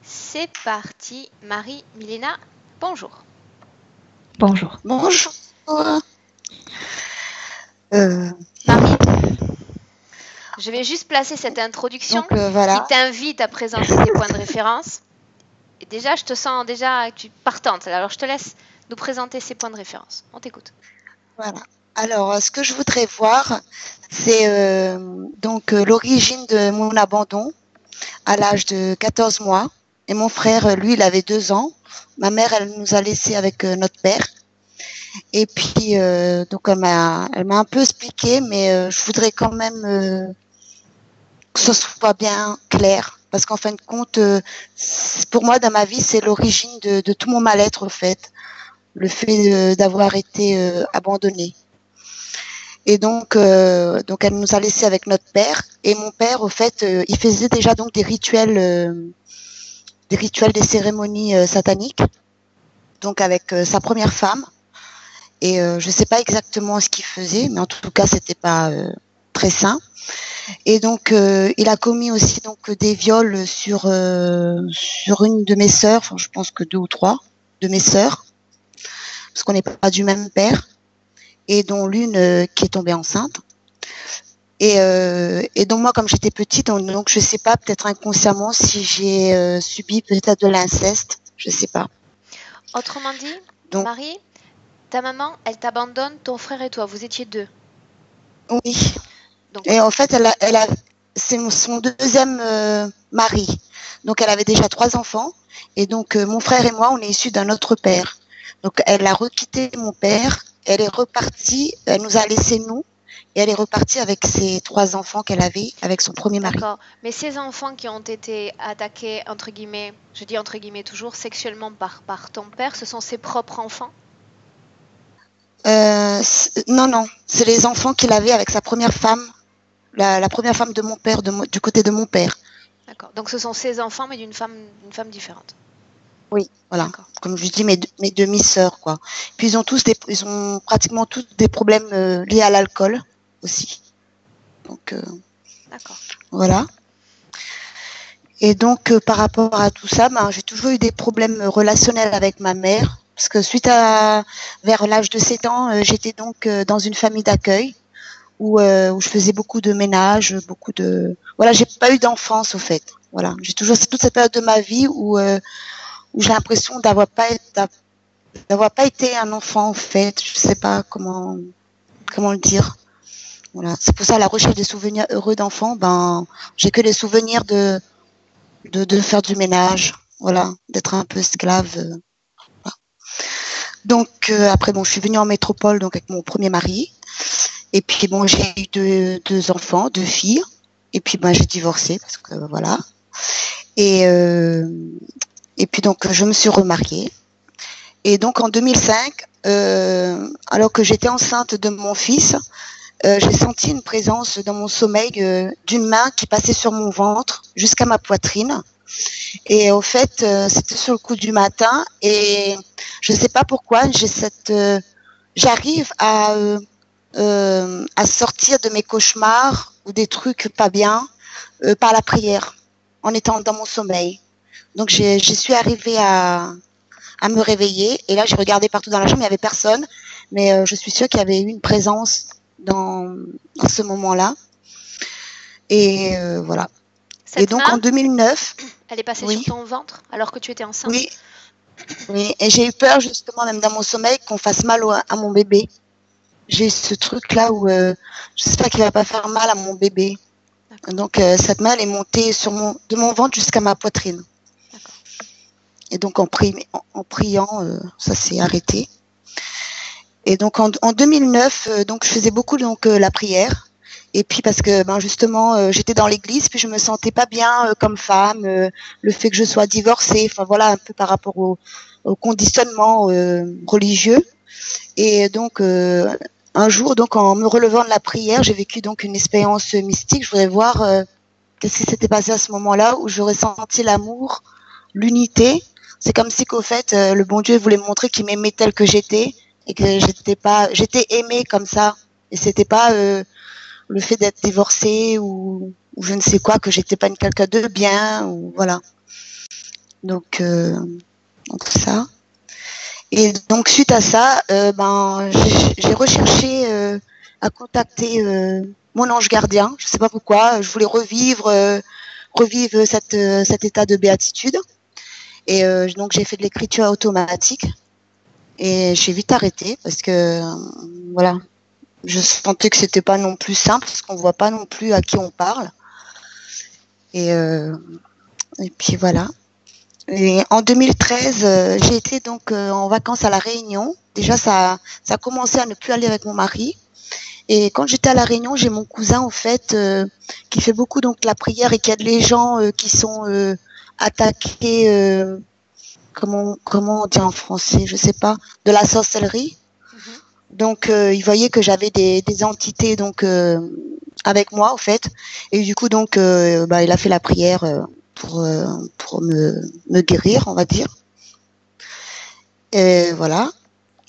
C'est parti, Marie-Milena, bonjour. Bonjour. Bonjour. Marie, je vais juste placer cette introduction voilà. qui t'invite à présenter tes points de référence. Et déjà, je te sens déjà partante. Alors, je te laisse nous présenter ces points de référence. On t'écoute. Voilà. Alors, ce que je voudrais voir, c'est l'origine de mon abandon à l'âge de 14 mois. Et mon frère, lui, il avait 2 ans. Ma mère, elle nous a laissés avec notre père. Et puis, donc, elle m'a un peu expliqué, mais je voudrais quand même que ce soit bien clair. Parce qu'en fin de compte, pour moi, dans ma vie, c'est l'origine de tout mon mal-être, au fait. Le fait d'avoir été abandonnée. Et donc elle nous a laissés avec notre père. Et mon père, au fait, il faisait déjà donc des rituels, des cérémonies sataniques, donc avec sa première femme. Et je sais pas exactement ce qu'il faisait, mais en tout cas, c'était pas très sain. Et donc, il a commis aussi donc des viols sur une de mes sœurs, enfin, je pense que 2 ou 3 de mes sœurs, parce qu'on n'est pas du même père, et dont l'une qui est tombée enceinte. Et donc moi, comme j'étais petite, donc je sais pas, peut-être inconsciemment, si j'ai subi peut-être de l'inceste, je sais pas. Autrement dit, Donc, Marie, ta maman, elle t'abandonne, ton frère et toi, vous étiez 2. oui. Donc, Et en fait, c'est son deuxième mari. Donc elle avait déjà 3 enfants. Et donc mon frère et moi, on est issus d'un autre père. Donc elle a requitté mon père. Elle est repartie. Elle nous a laissés nous. Et elle est repartie avec ses 3 enfants qu'elle avait avec son premier mari. D'accord. Mais ces enfants qui ont été attaqués, entre guillemets, je dis entre guillemets toujours, sexuellement par ton père, ce sont ses propres enfants? Non, c'est les enfants qu'il avait avec sa première femme, la première femme de mon père, du côté de mon père. D'accord. Donc ce sont ses enfants, mais d'une femme différente. Oui, voilà. Comme je dis, mes demi-sœurs, quoi. Puis ils ont pratiquement tous des problèmes liés à l'alcool aussi. Donc D'accord. voilà. Et donc par rapport à tout ça, j'ai toujours eu des problèmes relationnels avec ma mère, parce que vers l'âge de 7 ans, j'étais donc dans une famille d'accueil où je faisais beaucoup de ménage, voilà, j'ai pas eu d'enfance au fait. Voilà, j'ai toujours toute cette période de ma vie où j'ai l'impression d'avoir pas été un enfant, en fait. Je sais pas comment le dire. Voilà. C'est pour ça, à la recherche des souvenirs heureux d'enfant, j'ai que les souvenirs de faire du ménage. Voilà. D'être un peu esclave. Voilà. Donc, après, je suis venue en métropole, donc, avec mon premier mari. Et puis, j'ai eu 2 enfants, 2 filles. Et puis, j'ai divorcé parce que, voilà. Et puis, donc, je me suis remariée. Et donc en 2005, alors que j'étais enceinte de mon fils, j'ai senti une présence dans mon sommeil d'une main qui passait sur mon ventre jusqu'à ma poitrine. Et au fait, c'était sur le coup du matin. Et je ne sais pas pourquoi, j'arrive à sortir de mes cauchemars ou des trucs pas bien par la prière, en étant dans mon sommeil. Donc j'y suis arrivée à me réveiller. Et là, j'ai regardé partout dans la chambre, il n'y avait personne. Mais je suis sûre qu'il y avait eu une présence dans ce moment-là. Et voilà. Cette donc main, en 2009... Elle est passée sur ton ventre alors que tu étais enceinte? Oui. Et j'ai eu peur justement, même dans mon sommeil, qu'on fasse mal à mon bébé. J'ai ce truc-là où j'espère qu'il ne va pas faire mal à mon bébé. Donc cette main, elle est montée de mon ventre jusqu'à ma poitrine. Et donc en priant, ça s'est arrêté. Et donc en 2009, donc je faisais beaucoup la prière. Et puis parce que justement j'étais dans l'église, puis je me sentais pas bien comme femme, le fait que je sois divorcée, enfin voilà, un peu par rapport au conditionnement religieux. Et donc un jour, donc en me relevant de la prière, j'ai vécu donc une expérience mystique. Je voudrais voir qu'est-ce qui s'était passé à ce moment-là où j'aurais senti l'amour, l'unité. C'est comme si qu'au fait le bon Dieu voulait me montrer qu'il m'aimait telle que j'étais et que j'étais aimée comme ça. Et c'était pas le fait d'être divorcée ou je ne sais quoi, que j'étais pas quelqu'un de bien, ou voilà. Donc, ça. Et donc suite à ça, j'ai recherché à contacter mon ange gardien. Je sais pas pourquoi. Je voulais revivre cet état de béatitude. Et donc j'ai fait de l'écriture automatique. Et j'ai vite arrêté parce que voilà, je sentais que c'était pas non plus simple parce qu'on voit pas non plus à qui on parle. Et puis voilà. Et en 2013, j'ai été donc en vacances à La Réunion. Déjà, ça a commencé à ne plus aller avec mon mari. Et quand j'étais à La Réunion, j'ai mon cousin en fait qui fait beaucoup donc la prière et qui aide les gens qui sont attaqués. Comment on dit en français, je sais pas, de la sorcellerie. Donc il voyait que j'avais des entités donc avec moi en fait. Et du coup donc il a fait la prière. Pour me guérir, on va dire. Et voilà.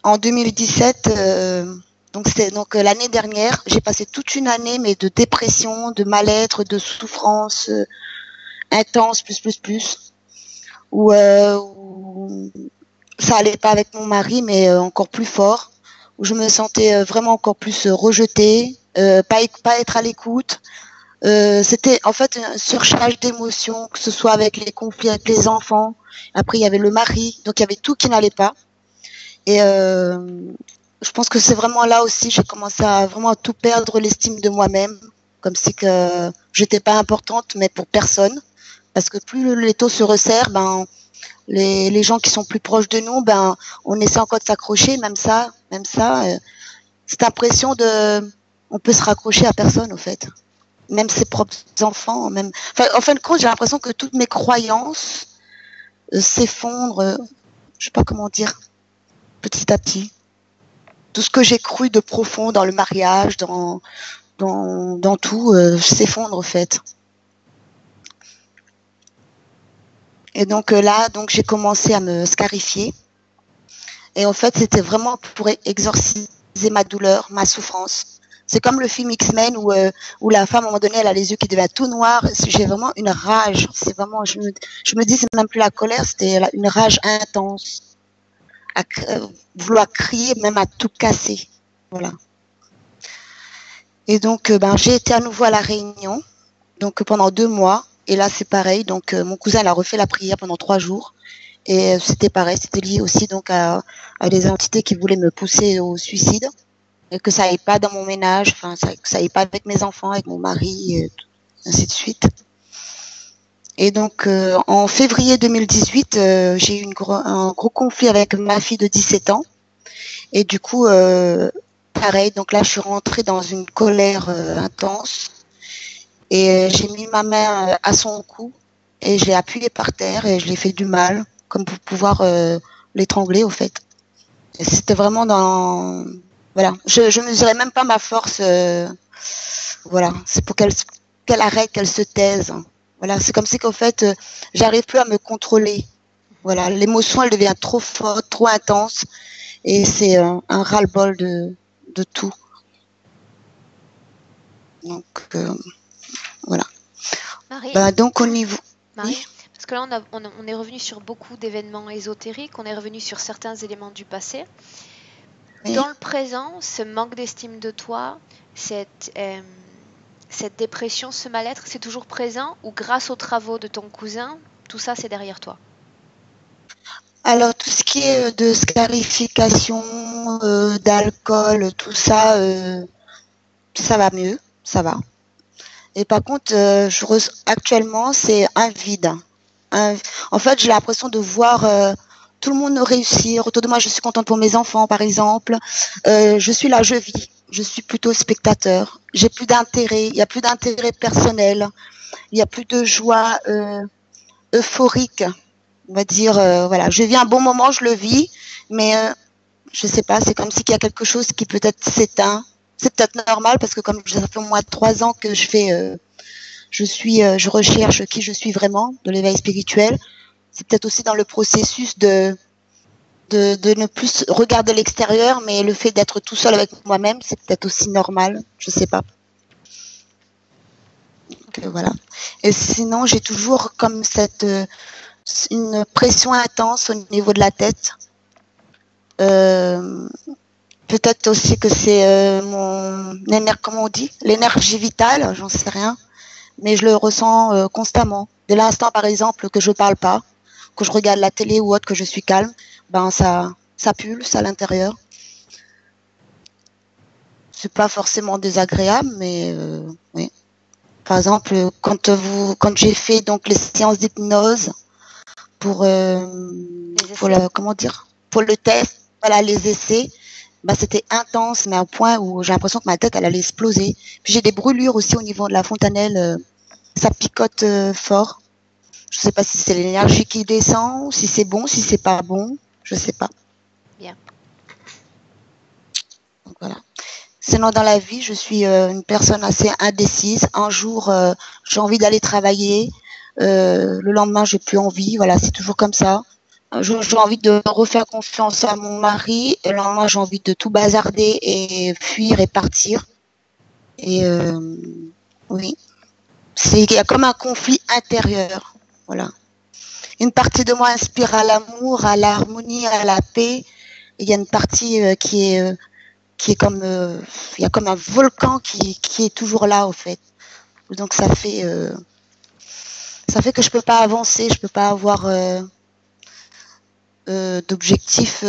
En 2017, donc l'année dernière, j'ai passé toute une année mais de dépression, de mal-être, de souffrance intense, où ça allait pas avec mon mari, mais encore plus fort, où je me sentais vraiment encore plus rejetée, pas être à l'écoute. C'était en fait une surcharge d'émotions, que ce soit avec les conflits avec les enfants. Après, il y avait le mari, donc il y avait tout qui n'allait pas. Et je pense que c'est vraiment là aussi, j'ai commencé à vraiment tout perdre l'estime de moi-même, comme si que j'étais pas importante, mais pour personne. Parce que plus les taux se resserrent, les gens qui sont plus proches de nous, on essaie encore de s'accrocher, même ça, cette impression on peut se raccrocher à personne, au fait. Même ses propres enfants, en fin de compte, j'ai l'impression que toutes mes croyances s'effondrent, je sais pas comment dire, petit à petit. Tout ce que j'ai cru de profond dans le mariage, dans tout, s'effondre en fait. Et donc là, j'ai commencé à me scarifier. Et en fait, c'était vraiment pour exorciser ma douleur, ma souffrance. C'est comme le film X-Men où la femme, à un moment donné, elle a les yeux qui deviennent tout noirs. J'ai vraiment une rage. C'est vraiment, je me dis, c'est même plus la colère, c'était une rage intense. À vouloir crier, même à tout casser. Voilà. Et donc, j'ai été à nouveau à La Réunion, donc pendant 2 mois. Et là, c'est pareil. Donc, mon cousin, il a refait la prière pendant 3 jours. Et c'était pareil. C'était lié aussi donc à des entités qui voulaient me pousser au suicide. Et que ça aille pas dans mon ménage, que ça aille pas avec mes enfants, avec mon mari, et ainsi de suite. Et donc, en février 2018, j'ai eu un gros conflit avec ma fille de 17 ans. Et du coup, pareil, donc là, je suis rentrée dans une colère intense. Et j'ai mis ma main à son cou et je l'ai appuyé par terre et je l'ai fait du mal, comme pour pouvoir l'étrangler, au fait. Et c'était vraiment dans... Voilà, je mesurais même pas ma force. Voilà, c'est pour qu'elle arrête, qu'elle se taise. Voilà, c'est comme si qu'en fait, j'arrive plus à me contrôler. Voilà, l'émotion, elle devient trop forte, trop intense, et c'est un ras-le-bol de tout. Donc voilà. Marie, donc au niveau. Marie, Oui. parce que là, on est revenu sur beaucoup d'événements ésotériques, on est revenu sur certains éléments du passé. Oui. Dans le présent, ce manque d'estime de toi, cette dépression, ce mal-être, c'est toujours présent ou grâce aux travaux de ton cousin, tout ça, c'est derrière toi? Alors, tout ce qui est de scarification, d'alcool, tout ça, ça va mieux, ça va. Et par contre, actuellement, c'est un vide. En fait, j'ai l'impression de voir tout le monde réussir. Autour de moi, je suis contente pour mes enfants, par exemple. Je suis là, je vis. Je suis plutôt spectateur. J'ai plus d'intérêt. Il n'y a plus d'intérêt personnel. Il n'y a plus de joie euphorique. On va dire, voilà, je vis un bon moment, je le vis, mais je sais pas, c'est comme si il y a quelque chose qui peut-être s'éteint. C'est peut-être normal parce que comme ça fait au moins 3 ans que je recherche qui je suis vraiment, de l'éveil spirituel. C'est peut-être aussi dans le processus de ne plus regarder l'extérieur, mais le fait d'être tout seul avec moi-même, c'est peut-être aussi normal, je sais pas. Donc, voilà. Et sinon, j'ai toujours comme une pression intense au niveau de la tête. Peut-être aussi que c'est comment on dit, l'énergie vitale, j'en sais rien, mais je le ressens constamment. Dès l'instant, par exemple, que je parle pas, que je regarde la télé ou autre, que je suis calme, ben ça pulse à l'intérieur. C'est pas forcément désagréable, mais oui. Par exemple, quand j'ai fait donc les séances d'hypnose pour pour le test, voilà, les essais, bah c'était intense, mais à un point où j'ai l'impression que ma tête elle allait exploser. Puis j'ai des brûlures aussi au niveau de la fontanelle, ça picote fort. Je sais pas si c'est l'énergie qui descend, si c'est bon, si c'est pas bon, je sais pas. Bien. Donc voilà. Sinon, dans la vie, je suis une personne assez indécise. Un jour, j'ai envie d'aller travailler. Le lendemain, j'ai plus envie. Voilà, c'est toujours comme ça. Un jour, j'ai envie de refaire confiance à mon mari. Et le lendemain, j'ai envie de tout bazarder et fuir et partir. Et oui, il y a comme un conflit intérieur. Voilà. Une partie de moi inspire à l'amour, à l'harmonie, à la paix. Et il y a une partie qui est comme il y a comme un volcan qui est toujours là au fait. Donc ça fait que je peux pas avancer, je peux pas avoir d'objectifs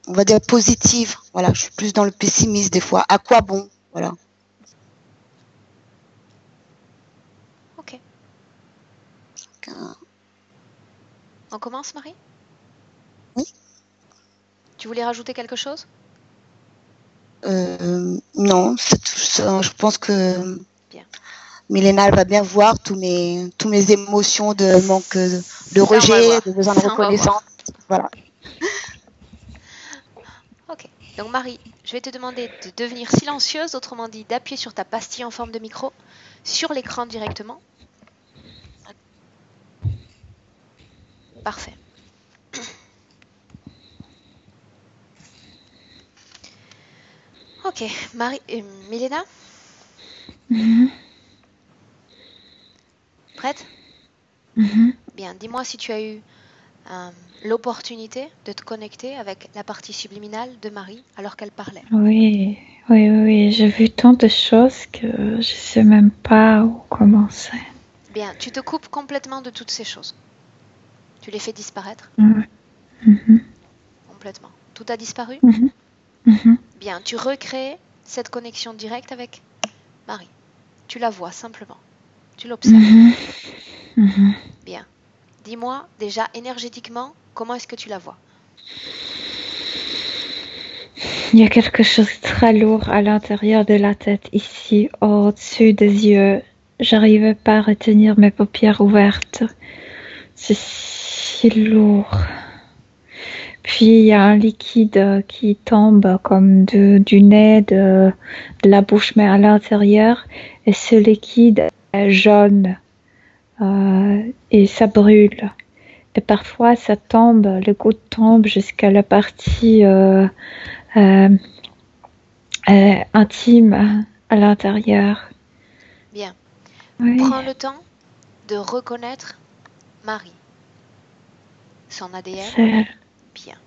on va dire positifs. Voilà, je suis plus dans le pessimisme des fois. À quoi bon? Voilà. Ok. On commence, Marie? Oui. Tu voulais rajouter quelque chose? Non, c'est tout ça. Je pense que Bien. Milena elle va bien voir tous mes émotions de manque de Ça, on va rejet, voir. de besoin de Ça, on va voir. reconnaissance. Voilà. Ok. Donc Marie, je vais te demander de devenir silencieuse, autrement dit d'appuyer sur ta pastille en forme de micro sur l'écran directement. Parfait. Ok, Marie, Milena, prête? Bien, dis-moi si tu as eu l'opportunité de te connecter avec la partie subliminale de Marie alors qu'elle parlait. Oui, oui, oui, oui. J'ai vu tant de choses que je sais même pas où commencer. Bien, tu te coupes complètement de toutes ces choses. Tu les fais disparaître complètement. Tout a disparu? Bien, tu recrées cette connexion directe avec Marie. Tu la vois simplement. Tu l'observes. Bien. Dis-moi déjà énergétiquement, comment est-ce que tu la vois? Il y a quelque chose de très lourd à l'intérieur de la tête, ici, au-dessus des yeux. J'arrivais pas à retenir mes paupières ouvertes. C'est si lourd. Puis il y a un liquide qui tombe comme du nez, de la bouche, mais à l'intérieur. Et ce liquide est jaune et ça brûle. Et parfois ça tombe, le goutte tombe jusqu'à la partie intime à l'intérieur. Bien. Oui. Prends le temps de reconnaître Marie. Son ADN. C'est Bien.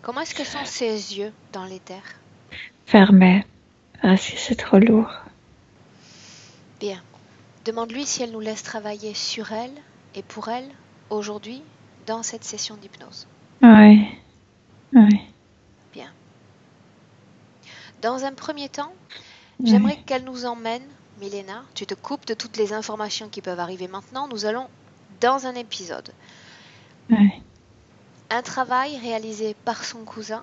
Comment est-ce que sont ses yeux dans l'éther? fermé. Ah, si c'est trop lourd. Bien. Demande-lui si elle nous laisse travailler sur elle et pour elle aujourd'hui dans cette session d'hypnose. Oui. Oui. Bien. Dans un premier temps, Oui. j'aimerais qu'elle nous emmène, Milena, tu te coupes de toutes les informations qui peuvent arriver maintenant. Nous allons dans un épisode. Oui. Un travail réalisé par son cousin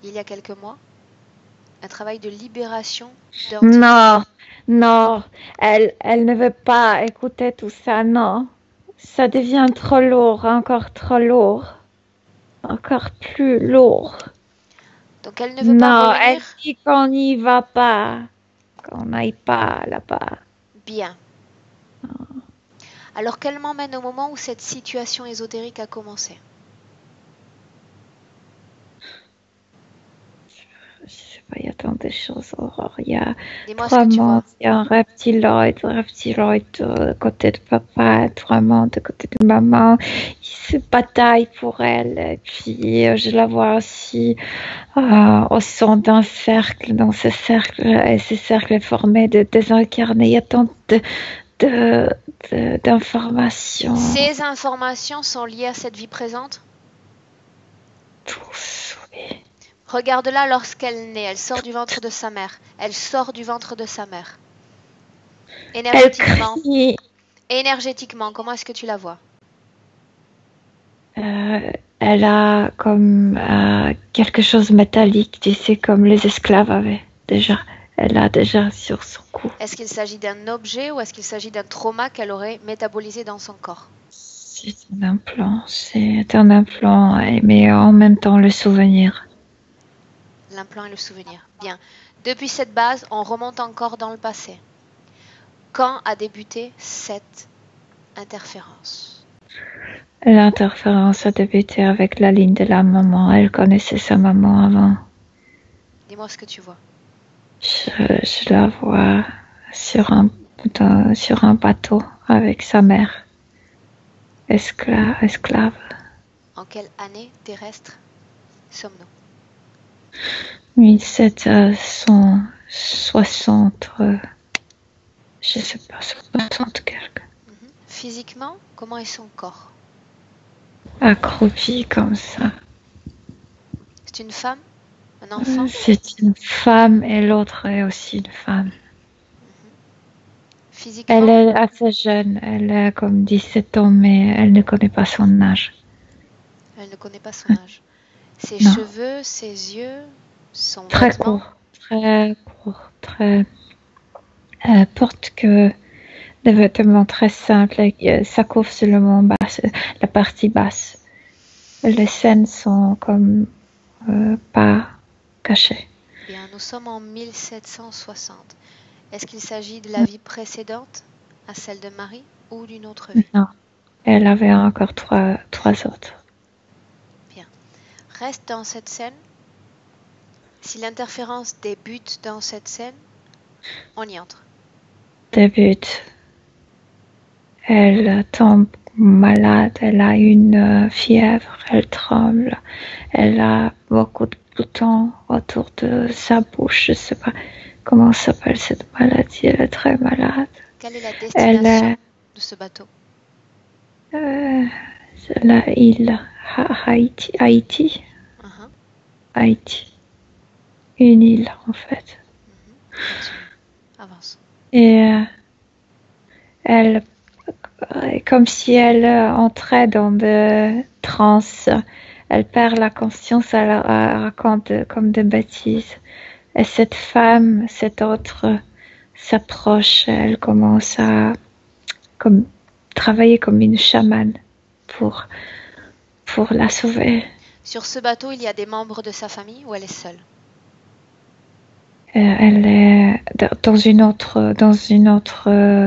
il y a quelques mois. Un travail de libération d'entités. Non, non, elle ne veut pas écouter tout ça, non. Ça devient trop lourd, encore trop lourd. Encore plus lourd. Donc elle ne veut pas Non, elle revenir? dit qu'on n'y va pas, qu'on n'aille pas là-bas. Bien. Alors qu'elle m'emmène au moment où cette situation ésotérique a commencé? Je sais pas, il y a tant de choses, Aurore. Il y a Dis-moi ce trois que tu vois. mondes, il y a un reptiloïde côté de papa, trois mondes côté de maman. Ils se bataillent pour elle. Et puis, je la vois aussi au sein d'un cercle, dans ce cercle, et ce cercle est formé de désincarnés. Il y a tant d'informations. Ces informations sont liées à cette vie présente? Tous, oui. Regarde-la lorsqu'elle naît. Elle sort du ventre de sa mère. Elle sort du ventre de sa mère. Elle Énergétiquement. crie. Énergétiquement, comment est-ce que tu la vois? Elle a comme quelque chose de métallique, tu sais, comme les esclaves avaient déjà. Elle a déjà sur son cou. Est-ce qu'il s'agit d'un objet ou est-ce qu'il s'agit d'un trauma qu'elle aurait métabolisé dans son corps? C'est un implant, mais en même temps le souvenir. L'implant et le souvenir. Bien. Depuis cette base, on remonte encore dans le passé. Quand a débuté cette interférence? L'interférence a débuté avec la ligne de la maman. Elle connaissait sa maman avant. Dis-moi ce que tu vois. Je la vois sur un bateau avec sa mère. Esclave. En quelle année terrestre sommes-nous? 1760, je sais pas, 60 quelque. Physiquement, comment est son corps? Accroupi comme ça. C'est une femme? Un enfant? C'est une femme et l'autre est aussi une femme. Physiquement? Elle est assez jeune, elle a comme 17 ans, mais elle ne connaît pas son âge. Elle ne connaît pas son âge. Ses Non. cheveux, ses yeux, son Très vêtement? court, porte que des vêtements très simples. Ça couvre seulement la partie basse. Les scènes sont comme pas cachées. Bien, nous sommes en 1760. Est-ce qu'il s'agit de la vie précédente à celle de Marie ou d'une autre vie? Non, elle avait encore trois autres. Bien. Reste dans cette scène. Si l'interférence débute dans cette scène, on y entre. Débute. Elle tombe malade, elle a une fièvre, elle tremble, elle a beaucoup de boutons autour de sa bouche, je sais pas comment s'appelle cette maladie, elle est très malade. Quelle est la destination de ce bateau? C'est la île Haïti. Haïti. Une île en fait. Avance. Et elle, comme si elle entrait dans de transe, elle perd la conscience, elle raconte comme des bêtises. Et cette femme, cette autre, s'approche, elle commence à travailler comme une chamane pour la sauver. Sur ce bateau, il y a des membres de sa famille ou elle est seule? Elle est dans une autre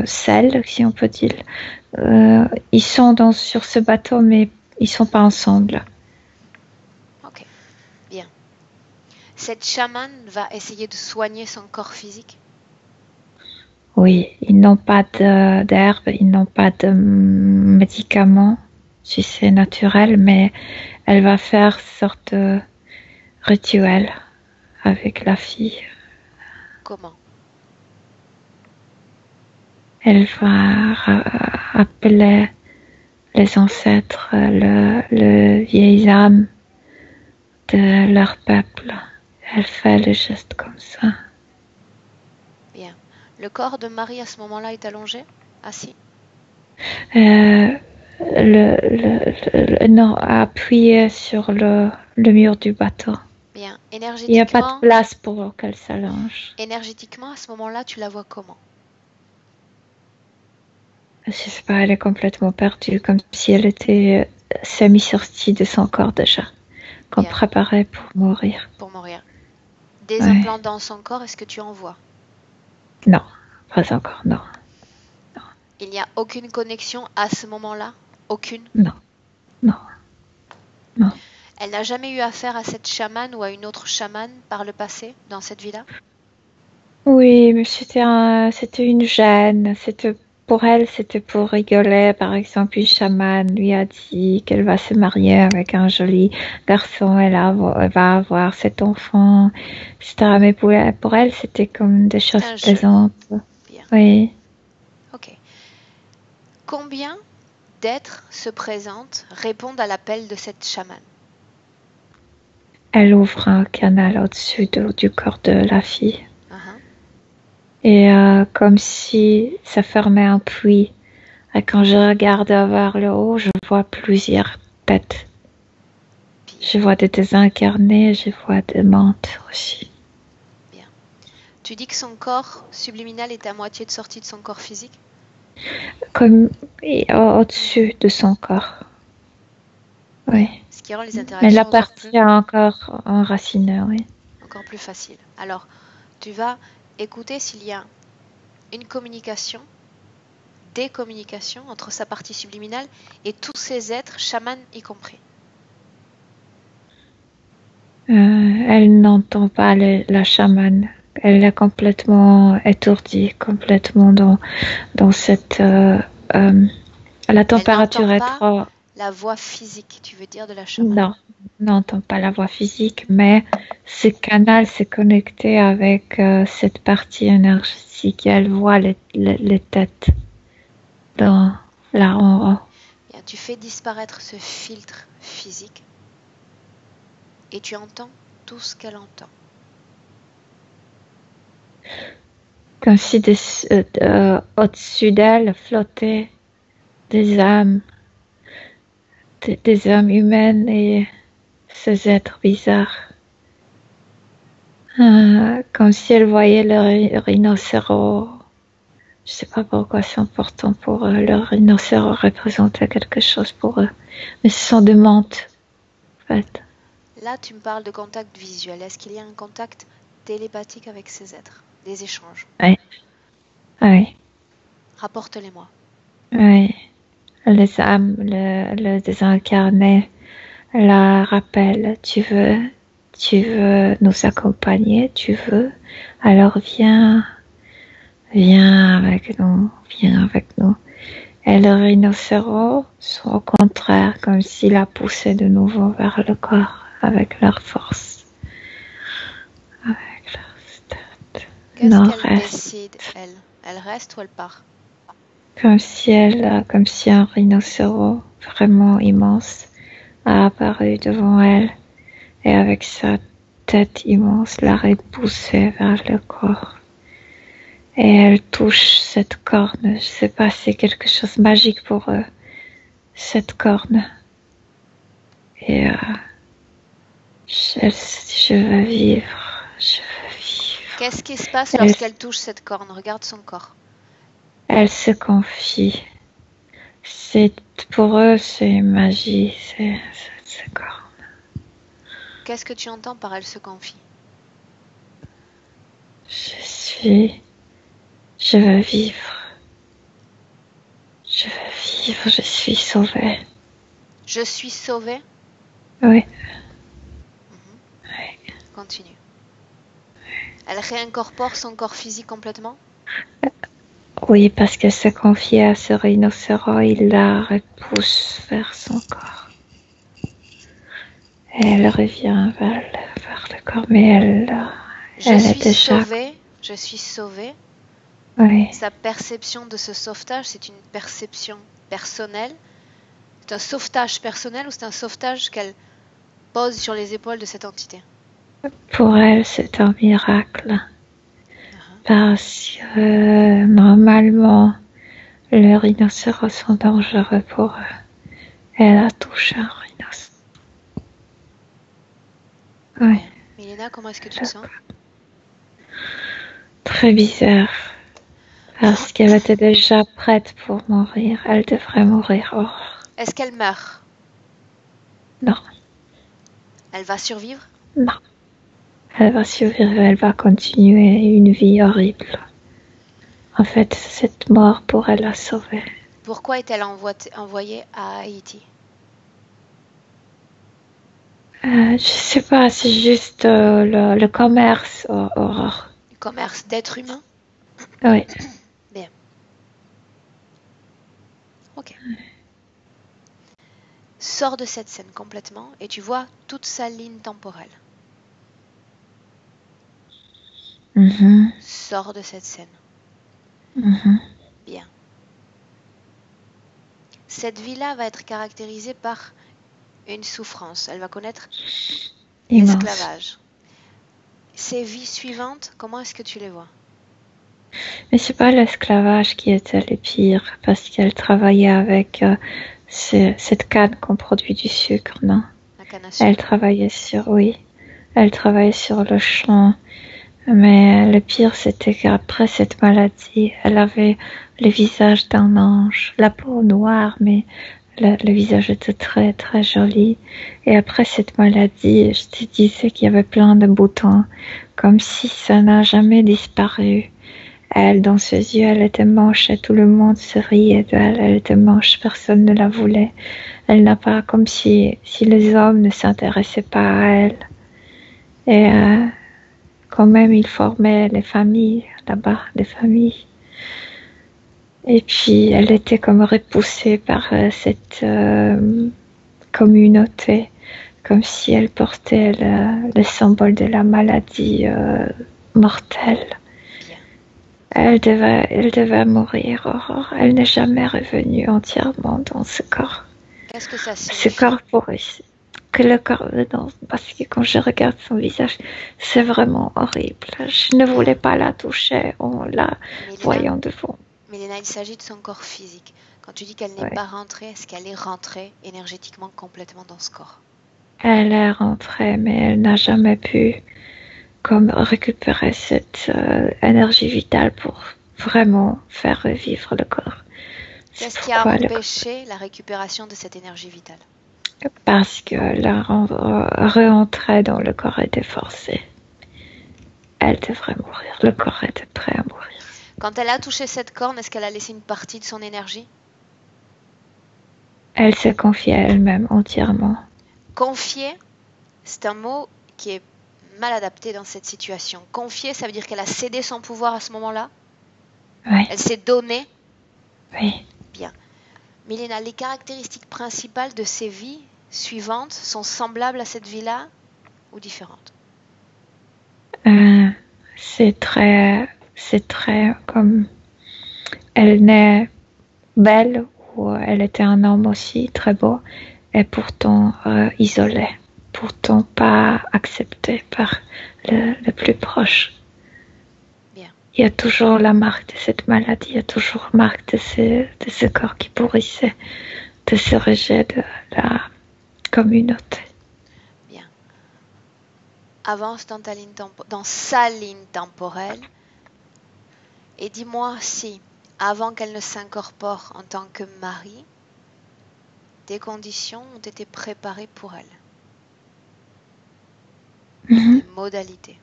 salle, si on peut dire. Ils sont sur ce bateau, mais ils sont pas ensemble. Ok, bien. Cette chamane va essayer de soigner son corps physique? Oui, ils n'ont pas d'herbe, ils n'ont pas de médicaments, si c'est naturel, mais elle va faire une sorte de rituel avec la fille. Comment? Elle va appeler les ancêtres, le vieil âme de leur peuple. Elle fait le geste comme ça. Bien. Le corps de Marie à ce moment-là est allongé? Assis? Non, appuyé sur le mur du bateau. Bien. Il n'y a pas de place pour qu'elle s'allonge. Énergétiquement, à ce moment-là, tu la vois comment? Je sais pas, elle est complètement perdue, comme si elle était semi-sortie de son corps déjà, qu'on préparait pour mourir. Pour mourir. Des implants dans son corps, est-ce que tu en vois? Non, pas encore, non. Il n'y a aucune connexion à ce moment-là? Aucune? Non. Elle n'a jamais eu affaire à cette chamane ou à une autre chamane par le passé dans cette vie-là? Oui, mais c'était une gêne. Pour elle, c'était pour rigoler. Par exemple, une chamane lui a dit qu'elle va se marier avec un joli garçon. Elle va avoir cet enfant, etc. Mais pour elle, c'était comme des choses Un jeu. plaisantes. Bien. Oui. Ok. Combien d'êtres se présentent, répondent à l'appel de cette chamane? Elle ouvre un canal au-dessus du corps de la fille. Uh-huh. Et comme si ça fermait un puits. Et quand je regarde vers le haut, je vois plusieurs têtes. Je vois des désincarnés, je vois des mantes aussi. Bien. Tu dis que son corps subliminal est à moitié de sortie de son corps physique? Comme au-dessus de son corps. Oui. Ce qui rend les Mais interactions la partie encore enracinée, oui. encore plus facile. Alors, tu vas écouter s'il y a une communication, des communications entre sa partie subliminale et tous ces êtres, chamans y compris. Elle n'entend pas la chamane. Elle est complètement étourdie, complètement dans cette... la température est trop... La voix physique, tu veux dire, de la chamane? Non, n'entend pas la voix physique, mais ce canal s'est connecté avec cette partie énergétique. Elle voit les têtes là en haut. Bien, tu fais disparaître ce filtre physique et tu entends tout ce qu'elle entend. Comme si au-dessus d'elle flottaient des âmes, des âmes humaines et ces êtres bizarres. Comme si elle voyait le rhinocéros. Je sais pas pourquoi c'est important pour eux. Le rhinocéros représentait quelque chose pour eux. Mais ce sont des mantes, en fait. Là, tu me parles de contact visuel. Est-ce qu'il y a un contact télépathique avec ces êtres? Des échanges? Oui. Oui. Rapporte-les-moi. Oui. Les âmes, le désincarné, la rappelle. Tu veux nous accompagner, tu veux. Alors viens avec nous, viens avec nous. Et le rhinocéros sont au contraire comme s'il la poussait de nouveau vers le corps avec leur force, avec leur tête. Qu'est-ce qu'elle décide, elle? Elle reste ou elle part? Comme si un rhinocéros vraiment immense a apparu devant elle et avec sa tête immense la repoussait vers le corps. Et elle touche cette corne. Je sais pas, c'est quelque chose de magique pour eux, cette corne. Et je veux vivre. Qu'est-ce qui se passe lorsqu'elle touche cette corne? Regarde son corps. Elle se confie. Pour eux, c'est magie, c'est cette corne. Qu'est-ce que tu entends par elle se confie? Je veux vivre. Je veux vivre, je suis sauvée. Je suis sauvée? Oui. Oui. Continue. Elle réincorpore son corps physique complètement? Oui, parce qu'elle se confie à ce rhinocéros, il la repousse vers son corps. Et elle revient vers le corps, mais elle est déjà... Je suis sauvée. Oui. Sa perception de ce sauvetage, c'est une perception personnelle. C'est un sauvetage personnel ou c'est un sauvetage qu'elle pose sur les épaules de cette entité? Pour elle, c'est un miracle. Parce que normalement, les rhinocéros sont dangereux pour eux. Elle a touché un rhinocéros. Oui. Milena, comment est-ce que tu te sens? Très bizarre. Parce qu'elle était déjà prête pour mourir. Elle devrait mourir. Oh. Est-ce qu'elle meurt? Non. Elle va survivre? Non. Elle va survivre, elle va continuer une vie horrible. En fait, cette mort pourrait la sauver. Pourquoi est-elle envoyée à Haïti? Je sais pas, c'est juste le commerce, Aurore. Commerce d'êtres humains? Oui. Bien. Ok. Sors de cette scène complètement et tu vois toute sa ligne temporelle. Sors de cette scène. Bien. Cette vie-là va être caractérisée par une souffrance. Elle va connaître l'esclavage. Ces vies suivantes, comment est-ce que tu les vois? Mais c'est pas l'esclavage qui était le pire, parce qu'elle travaillait avec cette canne qu'on produit du sucre, non? La canne à sucre. Elle travaillait sur le champ. Mais le pire, c'était qu'après cette maladie, elle avait le visage d'un ange, la peau noire, mais le visage était très, très joli. Et après cette maladie, je te disais qu'il y avait plein de boutons, comme si ça n'a jamais disparu. Elle, dans ses yeux, elle était moche et tout le monde se riait d'elle. Elle était moche, personne ne la voulait. Elle n'a pas, comme si les hommes ne s'intéressaient pas à elle. Et quand même, il formait les familles là-bas, les familles. Et puis, elle était comme repoussée par cette communauté, comme si elle portait le symbole de la maladie mortelle. Elle devait mourir, Aurore. Elle n'est jamais revenue entièrement dans ce corps. Qu'est-ce que ça signifie? Ce corps pourri. Que le corps dedans, parce que quand je regarde son visage, c'est vraiment horrible. Je ne voulais pas la toucher en la voyant devant. Mélina, il s'agit de son corps physique. Quand tu dis qu'elle n'est pas rentrée, est-ce qu'elle est rentrée énergétiquement complètement dans ce corps? Elle est rentrée, mais elle n'a jamais pu comme récupérer cette énergie vitale pour vraiment faire revivre le corps. Qu'est-ce qui a empêché la récupération de cette énergie vitale? Parce que la rentrée dans le corps était forcée. Elle devrait mourir. Le corps était prêt à mourir. Quand elle a touché cette corne, est-ce qu'elle a laissé une partie de son énergie? Elle s'est confiée à elle-même entièrement. Confier, c'est un mot qui est mal adapté dans cette situation. Confier, ça veut dire qu'elle a cédé son pouvoir à ce moment-là? Oui. Elle s'est donnée? Oui. Bien. Mélina, les caractéristiques principales de ces vies suivantes sont semblables à cette vie-là ou différentes? C'est très comme elle naît belle ou elle était un homme aussi très beau et pourtant isolé, pourtant pas accepté par le plus proche. Bien. Il y a toujours la marque de cette maladie, il y a toujours la marque de ce corps qui pourrissait, de ce rejet de la communauté. Bien. Avance dans sa ligne temporelle et dis-moi si, avant qu'elle ne s'incorpore en tant que mari, des conditions ont été préparées pour elle. Des modalités.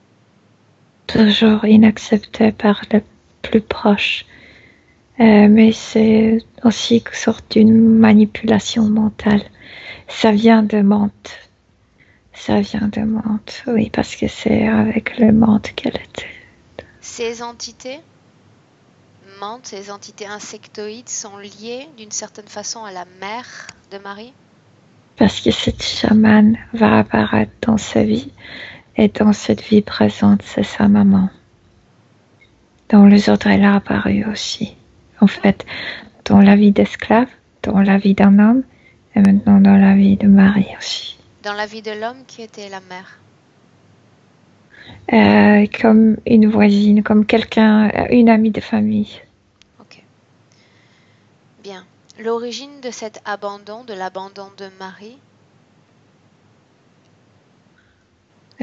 Toujours inaccepté par le plus proche. Mais c'est aussi une sorte d'une manipulation mentale. Ça vient de Mantes. Oui, parce que c'est avec le Mantes qu'elle était. Ces entités, Mantes, ces entités insectoïdes sont liées d'une certaine façon à la mère de Marie? Parce que cette chamane va apparaître dans sa vie. Et dans cette vie présente, c'est sa maman. Dans les autres, elle a apparu aussi. En fait, dans la vie d'esclave, dans la vie d'un homme, et maintenant dans la vie de Marie aussi. Dans la vie de l'homme, qui était la mère? Comme une voisine, comme quelqu'un, une amie de famille. Ok. Bien. L'origine de cet abandon, de l'abandon de Marie?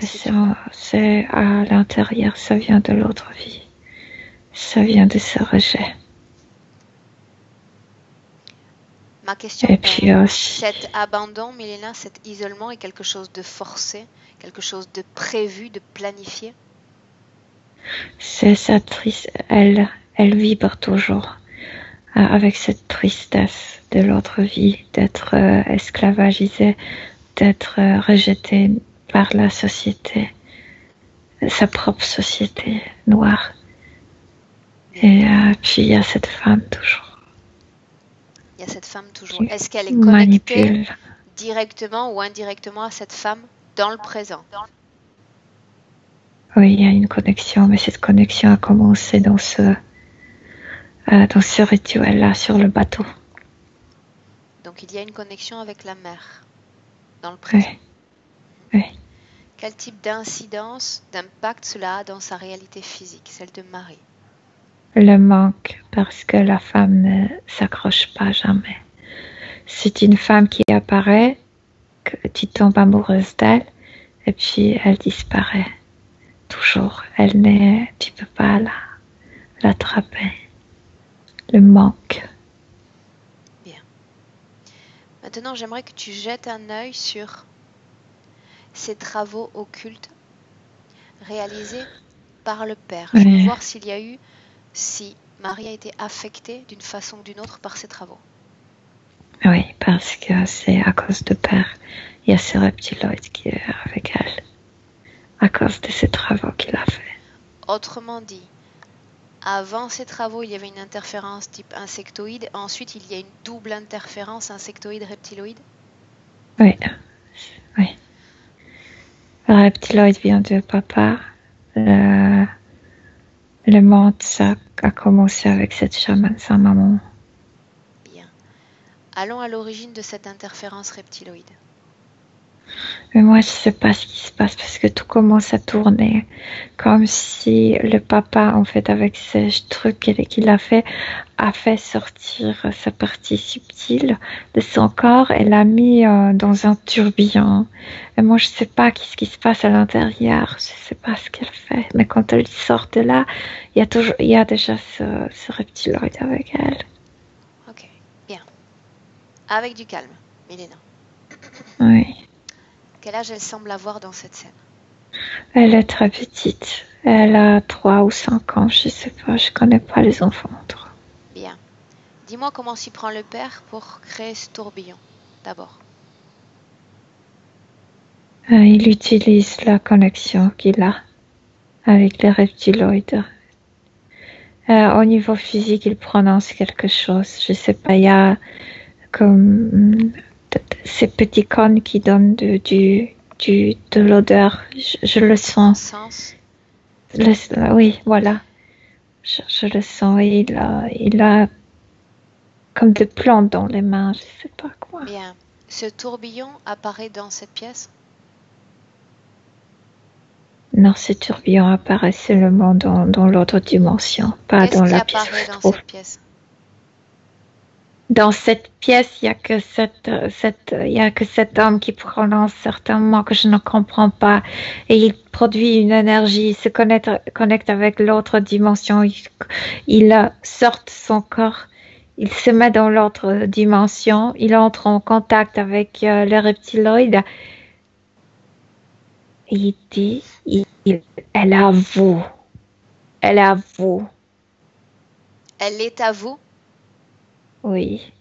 C'est à l'intérieur, ça vient de l'autre vie. Ça vient de ce rejet. Ma question est, cet abandon, Mélina, cet isolement est quelque chose de forcé, quelque chose de prévu, de planifié? C'est sa tristesse, elle vibre toujours avec cette tristesse de l'autre vie, d'être esclavagisée, d'être rejeté par la société, sa propre société noire. Et puis il y a cette femme toujours. Il y a cette femme toujours. Est-ce qu'elle est Manipule. connectée directement ou indirectement à cette femme dans le présent? Oui, il y a une connexion, mais cette connexion a commencé dans ce rituel-là sur le bateau. Donc il y a une connexion avec la mère dans le présent. Oui. Quel type d'incidence, d'impact cela a dans sa réalité physique, celle de Marie? Le manque, parce que la femme ne s'accroche pas jamais. C'est une femme qui apparaît, que tu tombes amoureuse d'elle, et puis elle disparaît. Toujours. Tu peux pas l'attraper. Le manque. Bien. Maintenant, j'aimerais que tu jettes un œil sur ces travaux occultes réalisés par le Père. Je veux voir si Marie a été affectée d'une façon ou d'une autre par ces travaux. Oui, parce que c'est à cause de Père. Il y a ce reptiloïde qui est avec elle. À cause de ces travaux qu'il a fait. Autrement dit, avant ces travaux, il y avait une interférence type insectoïde. Ensuite, il y a une double interférence insectoïde-reptiloïde. Oui. Le reptiloïde vient de papa. Le monde, ça a commencé avec cette chamane, sa maman. Bien. Allons à l'origine de cette interférence reptiloïde. Mais moi, je sais pas ce qui se passe parce que tout commence à tourner comme si le papa, en fait, avec ces trucs qu'il a fait sortir sa partie subtile de son corps et l'a mis dans un tourbillon. Et moi, je sais pas ce qui se passe à l'intérieur. Je sais pas ce qu'elle fait. Mais quand elle sort de là, il y a déjà ce reptiloïde avec elle. Ok, bien. Avec du calme, Milena. Oui. Quel âge elle semble avoir dans cette scène? Elle est très petite. Elle a 3 ou 5 ans, je sais pas. Je connais pas les enfants. Bien. Dis-moi comment s'y prend le Père pour créer ce tourbillon, d'abord. Il utilise la connexion qu'il a avec les reptiloïdes. Au niveau physique, il prononce quelque chose. Je sais pas, il y a comme ces petits cônes qui donnent de l'odeur. Je le sens. Oui, voilà. Je le sens. Et il a comme des plantes dans les mains. Je sais pas quoi. Bien. Ce tourbillon apparaît dans cette pièce? Non, ce tourbillon apparaît seulement dans l'autre dimension, pas dans la pièce. Qu'est-ce qui apparaît dans cette pièce? Dans cette pièce, il y a que cet homme qui prononce certains mots que je ne comprends pas, et il produit une énergie, il se connecte avec l'autre dimension, il sort de son corps, il se met dans l'autre dimension, il entre en contact avec les reptiloïdes, et il dit, elle est à vous. Elle est à vous. Elle est à vous? Oui.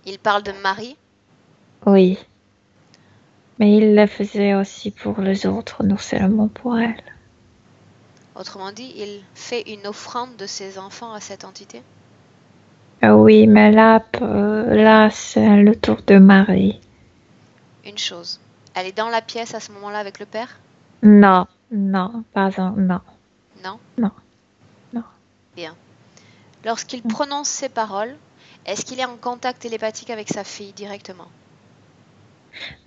Il parle de Marie? Oui. Mais il le faisait aussi pour les autres, non seulement pour elle. Autrement dit, il fait une offrande de ses enfants à cette entité? Oui, mais là c'est le tour de Marie. Une chose. Elle est dans la pièce à ce moment-là avec le Père? Non. Non? Non. Bien. Lorsqu'il prononce ces paroles, est-ce qu'il est en contact télépathique avec sa fille directement?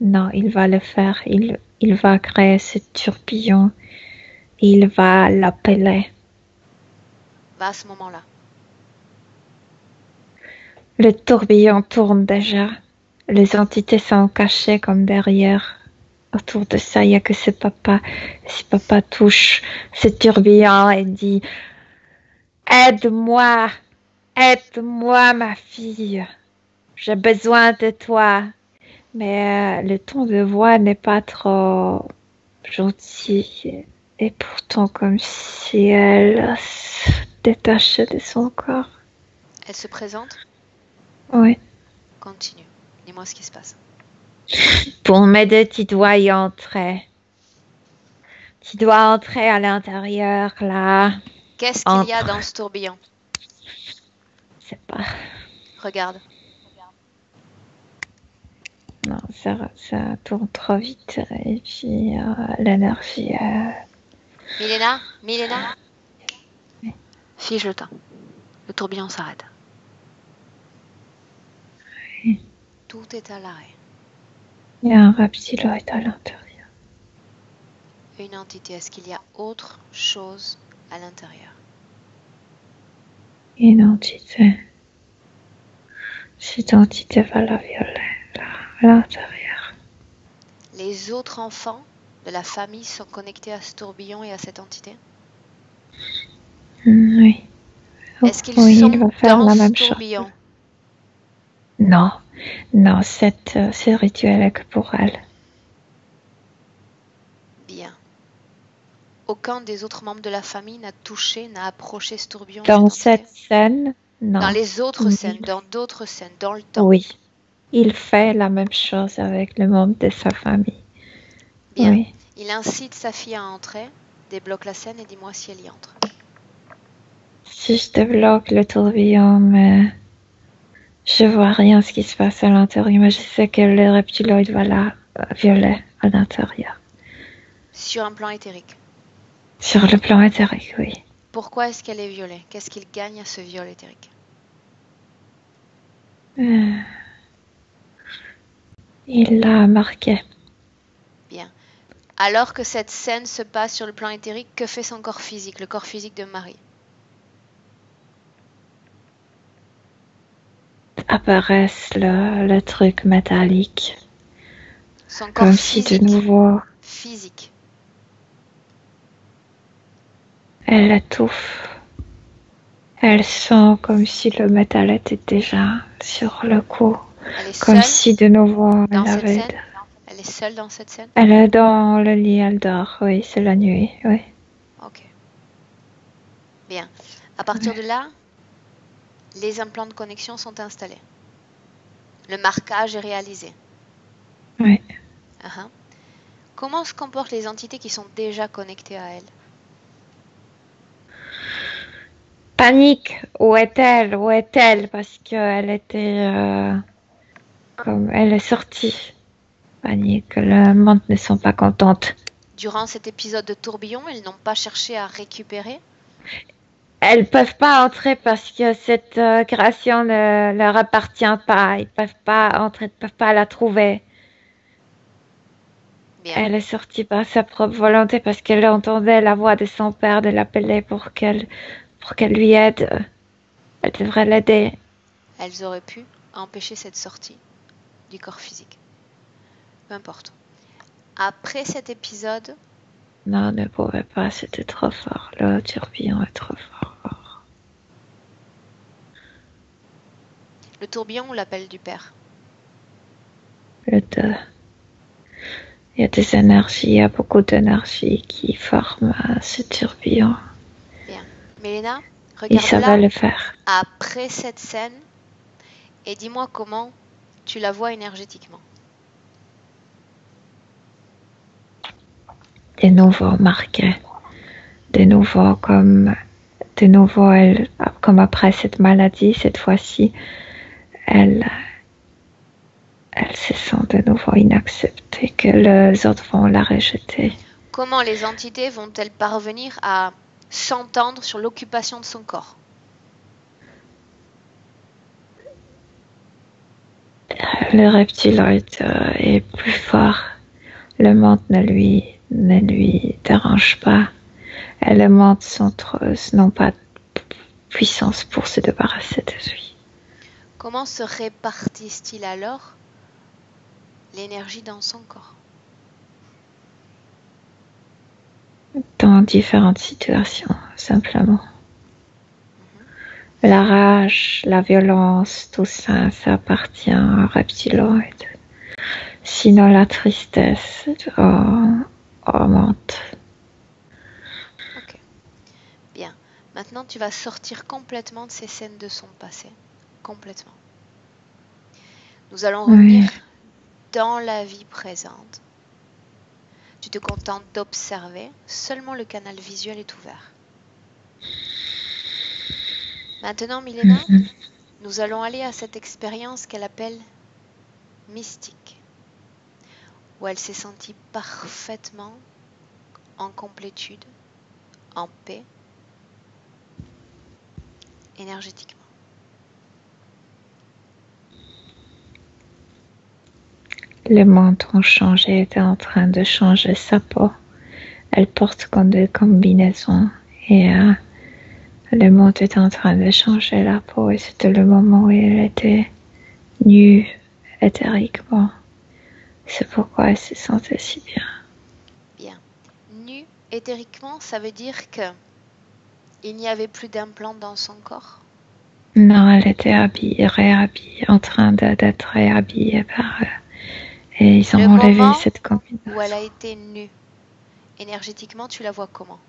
Non, il va le faire. Il va créer ce tourbillon. Il va l'appeler. Va à ce moment-là. Le tourbillon tourne déjà. Les entités sont cachées comme derrière. Autour de ça, il n'y a que ce papa. Si papa touche ce tourbillon et dit « Aide-moi, ma fille. J'ai besoin de toi. » Mais le ton de voix n'est pas trop gentil. Et pourtant, comme si elle se détachait de son corps. Elle se présente? Oui. Continue. Dis-moi ce qui se passe. Pour m'aider, tu dois y entrer. Tu dois entrer à l'intérieur, là. Qu'est-ce qu'il y a dans ce tourbillon? Je sais pas. Regarde. Non, ça tourne trop vite. Et puis, l'énergie... Milena? Milena? Oui. Fige le temps. Le tourbillon s'arrête. Oui. Tout est à l'arrêt. Il y a un reptiloïde à l'intérieur. Une entité. Est-ce qu'il y a autre chose à l'intérieur? Une entité. Cette entité va la violer, là, à l'intérieur. Les autres enfants de la famille sont connectés à ce tourbillon et à cette entité? Oui. Est-ce qu'ils Oui, sont il va faire dans la ce même tourbillon? chose. Non, non, ce rituel est que pour elle. Bien. Aucun des autres membres de la famille n'a touché, n'a approché ce tourbillon? Dans cette scène, non. Dans les autres scènes, dans d'autres scènes, dans le temps? Oui. Il fait la même chose avec le membre de sa famille. Bien. Oui. Il incite sa fille à entrer, débloque la scène et dis-moi si elle y entre. Si je débloque le tourbillon, mais je vois rien ce qui se passe à l'intérieur, mais je sais que le reptiloïde va la violer à l'intérieur. Sur un plan éthérique. Sur le plan éthérique, oui. Pourquoi est-ce qu'elle est violée? Qu'est-ce qu'il gagne à ce viol éthérique? Il l'a marqué. Bien. Alors que cette scène se passe sur le plan éthérique, que fait son corps physique, le corps physique de Marie? Apparaissent le truc métallique. Son corps Comme physique. si de nouveau... Physique. Elle étouffe. Elle sent comme si le métal était déjà sur le cou. Elle est Comme seule si de nouveau dans elle cette avait... scène? Elle est seule dans cette scène? Elle est dans le lit, elle dort. Oui, c'est la nuit, oui. Ok. Bien. À partir de là, les implants de connexion sont installés. Le marquage est réalisé. Oui. Comment se comportent les entités qui sont déjà connectées à elle? Panique. Où est-elle? Où est-elle? Parce qu'elle était... comme elle est sortie. Panique. Le monde ne sont pas contentes. Durant cet épisode de tourbillon, elles n'ont pas cherché à récupérer? Elles peuvent pas entrer parce que cette création ne leur appartient pas. Ils peuvent pas entrer, ils peuvent pas la trouver. Bien. Elle est sortie par sa propre volonté parce qu'elle entendait la voix de son père de l'appeler pour qu'elle lui aide. Elle devrait l'aider. Elles auraient pu empêcher cette sortie du corps physique. Peu importe. Après cet épisode... Non, ne pouvait pas, c'était trop fort. Le tourbillon est trop fort. Le tourbillon ou l'appel du père? Le deux. Il y a des énergies, il y a beaucoup d'énergie qui forment ce tourbillon. Bien. Mélena, Et ça va regarde-la le faire. après cette scène et dis-moi comment tu la vois énergétiquement. De nouveau marqué. De nouveau comme elle, comme après cette maladie, cette fois-ci, elle se sent de nouveau inacceptée, que les autres vont la rejeter. Comment les entités vont-elles parvenir à s'entendre sur l'occupation de son corps? Le reptiloïde est plus fort. Le monde ne lui dérange pas. Et le monde n'ont pas de puissance pour se débarrasser de lui. Comment se répartissent-ils alors l'énergie dans son corps? Dans différentes situations, simplement. La rage, la violence, tout ça, ça appartient au reptiloïde. Sinon, la tristesse augmente. Ok. Bien. Maintenant, tu vas sortir complètement de ces scènes de son passé. Complètement. Nous allons revenir dans la vie présente. Tu te contentes d'observer, seulement le canal visuel est ouvert. Maintenant, Milena, nous allons aller à cette expérience qu'elle appelle mystique, où elle s'est sentie parfaitement en complétude, en paix, énergétiquement. Le menton changé était en train de changer sa peau. Elle porte comme des combinaisons et le menton était en train de changer la peau et c'était le moment où elle était nue éthériquement. C'est pourquoi elle se sentait si bien. Bien. Nue éthériquement, ça veut dire que il n'y avait plus d'implant dans son corps? Non, elle était réhabillée, en train d'être réhabillée par eux. Et ils ont enlevé cette combinaison. Où elle a été nue, énergétiquement, tu la vois comment?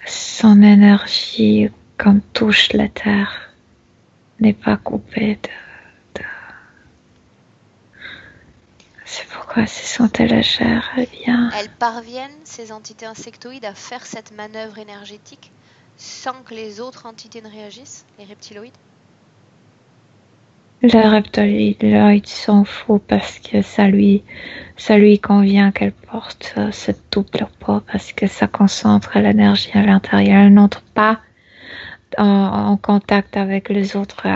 Son énergie, comme touche la terre, n'est pas coupée de... C'est pourquoi elle se sentait légère et bien. Elles parviennent, ces entités insectoïdes, à faire cette manœuvre énergétique sans que les autres entités ne réagissent, les reptiloïdes? Le reptiloïde s'en fout parce que ça lui convient qu'elle porte cette double peau parce que ça concentre l'énergie à l'intérieur. Elle n'entre pas en contact avec les autres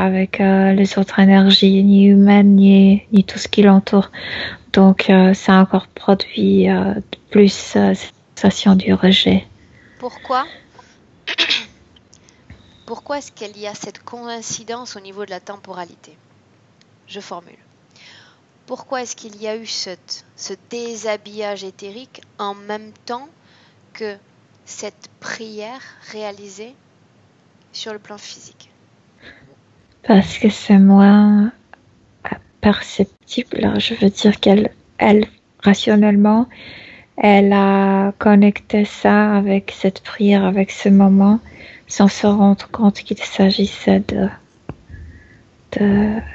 énergies, ni humaines, ni tout ce qui l'entoure. Donc, ça a encore produit plus sensation du rejet. Pourquoi? Pourquoi est-ce qu'il y a cette coïncidence au niveau de la temporalité? Je formule. Pourquoi est-ce qu'il y a eu ce déshabillage éthérique en même temps que cette prière réalisée sur le plan physique? Parce que c'est moins perceptible. Je veux dire qu'elle, rationnellement, elle a connecté ça avec cette prière, avec ce moment, sans se rendre compte qu'il s'agissait de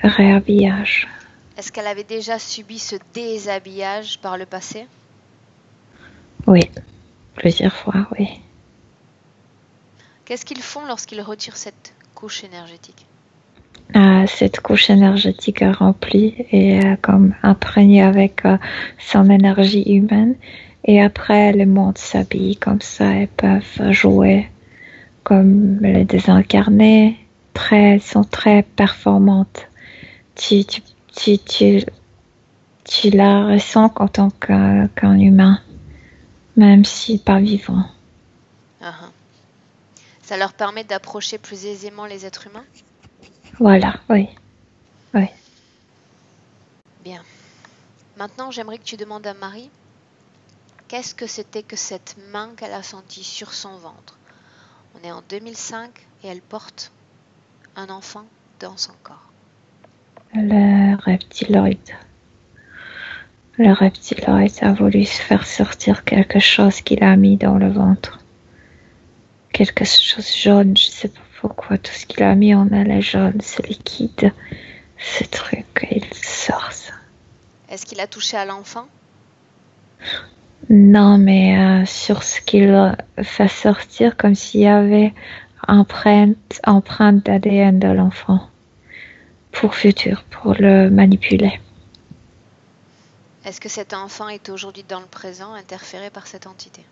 réhabillage. Est-ce qu'elle avait déjà subi ce déshabillage par le passé? Oui, plusieurs fois, oui. Qu'est-ce qu'ils font lorsqu'ils retirent cette couche énergétique? Cette couche énergétique est remplie et comme imprégnée avec son énergie humaine. Et après, les mondes s'habillent comme ça et peuvent jouer comme les désincarnés, sont très performantes. Tu la ressens en tant qu'un humain, même si pas vivant. Ça leur permet d'approcher plus aisément les êtres humains? Voilà, oui. Oui. Bien. Maintenant, j'aimerais que tu demandes à Marie qu'est-ce que c'était que cette main qu'elle a sentie sur son ventre. On est en 2005 et elle porte un enfant dans son corps. Le reptiloïde. Le reptiloïde a voulu se faire sortir quelque chose qu'il a mis dans le ventre. Quelque chose jaune, je ne sais pas pourquoi. Tout ce qu'il a mis en elle est jaune, c'est liquide. Ce truc, il sort ça. Est-ce qu'il a touché à l'enfant? Non, mais sur ce qu'il fait sortir, comme s'il y avait empreinte d'ADN de l'enfant. Pour futur, pour le manipuler. Est-ce que cet enfant est aujourd'hui dans le présent, interféré par cette entité?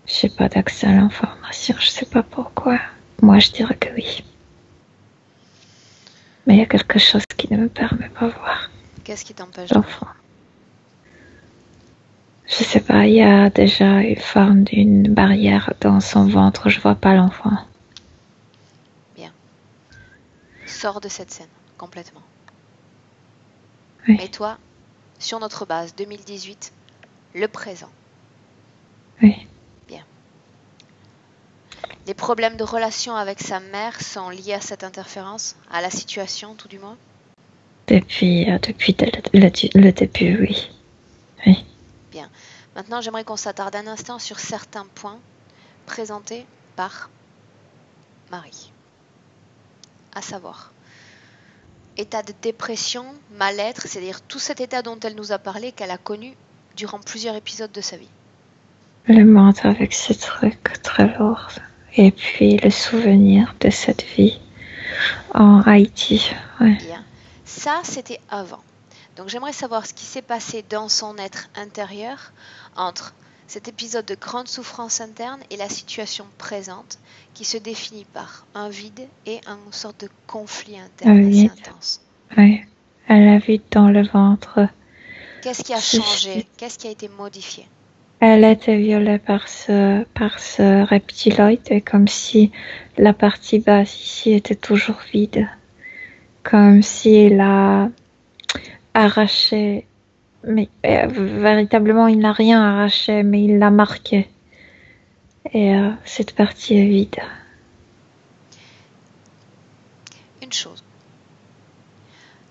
Je n'ai pas d'accès à l'information, je ne sais pas pourquoi. Moi, je dirais que oui. Mais il y a quelque chose qui ne me permet pas de voir. Qu'est-ce qui t'empêche l'enfant? Je ne sais pas, il y a déjà une forme d'une barrière dans son ventre, je ne vois pas l'enfant. Bien. Sors de cette scène, complètement. Oui. Mets-toi sur notre base, 2018, le présent. Oui. Bien. Les problèmes de relation avec sa mère sont liés à cette interférence, à la situation tout du moins? Depuis le début, oui. Oui. Bien. Maintenant, j'aimerais qu'on s'attarde un instant sur certains points présentés par Marie. À savoir, état de dépression, mal-être, c'est-à-dire tout cet état dont elle nous a parlé, qu'elle a connu durant plusieurs épisodes de sa vie. Le monde avec ces trucs très lourds. Et puis le souvenir de cette vie en Haïti. Ouais. Bien. Ça, c'était avant. Donc j'aimerais savoir ce qui s'est passé dans son être intérieur entre cet épisode de grande souffrance interne et la situation présente qui se définit par un vide et une sorte de conflit interne assez intense. Oui, elle a vide dans le ventre. Qu'est-ce qui a changé? Qu'est-ce qui a été modifié? Elle était violée par ce reptiloïde, et comme si la partie basse ici était toujours vide. Comme s'il a arraché, mais véritablement il n'a rien arraché, mais il l'a marqué. Et cette partie est vide. Une chose.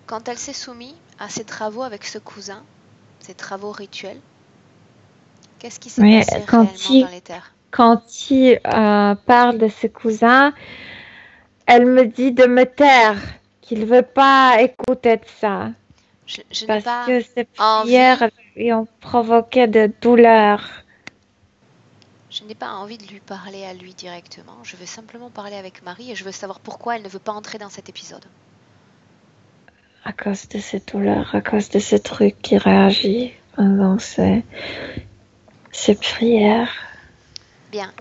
Quand elle s'est soumise à ses travaux avec ce cousin, ses travaux rituels, qu'est-ce qui s'est passé réellement dans les terres? Quand il parle de ses cousins, elle me dit de me taire, qu'il ne veut pas écouter de ça. Je parce n'ai pas que ces prières lui ont provoqué de douleur. Je n'ai pas envie de lui parler à lui directement. Je veux simplement parler avec Marie et je veux savoir pourquoi elle ne veut pas entrer dans cet épisode. À cause de ces douleurs, à cause de ce truc qui réagit pendant ces prières. Bien.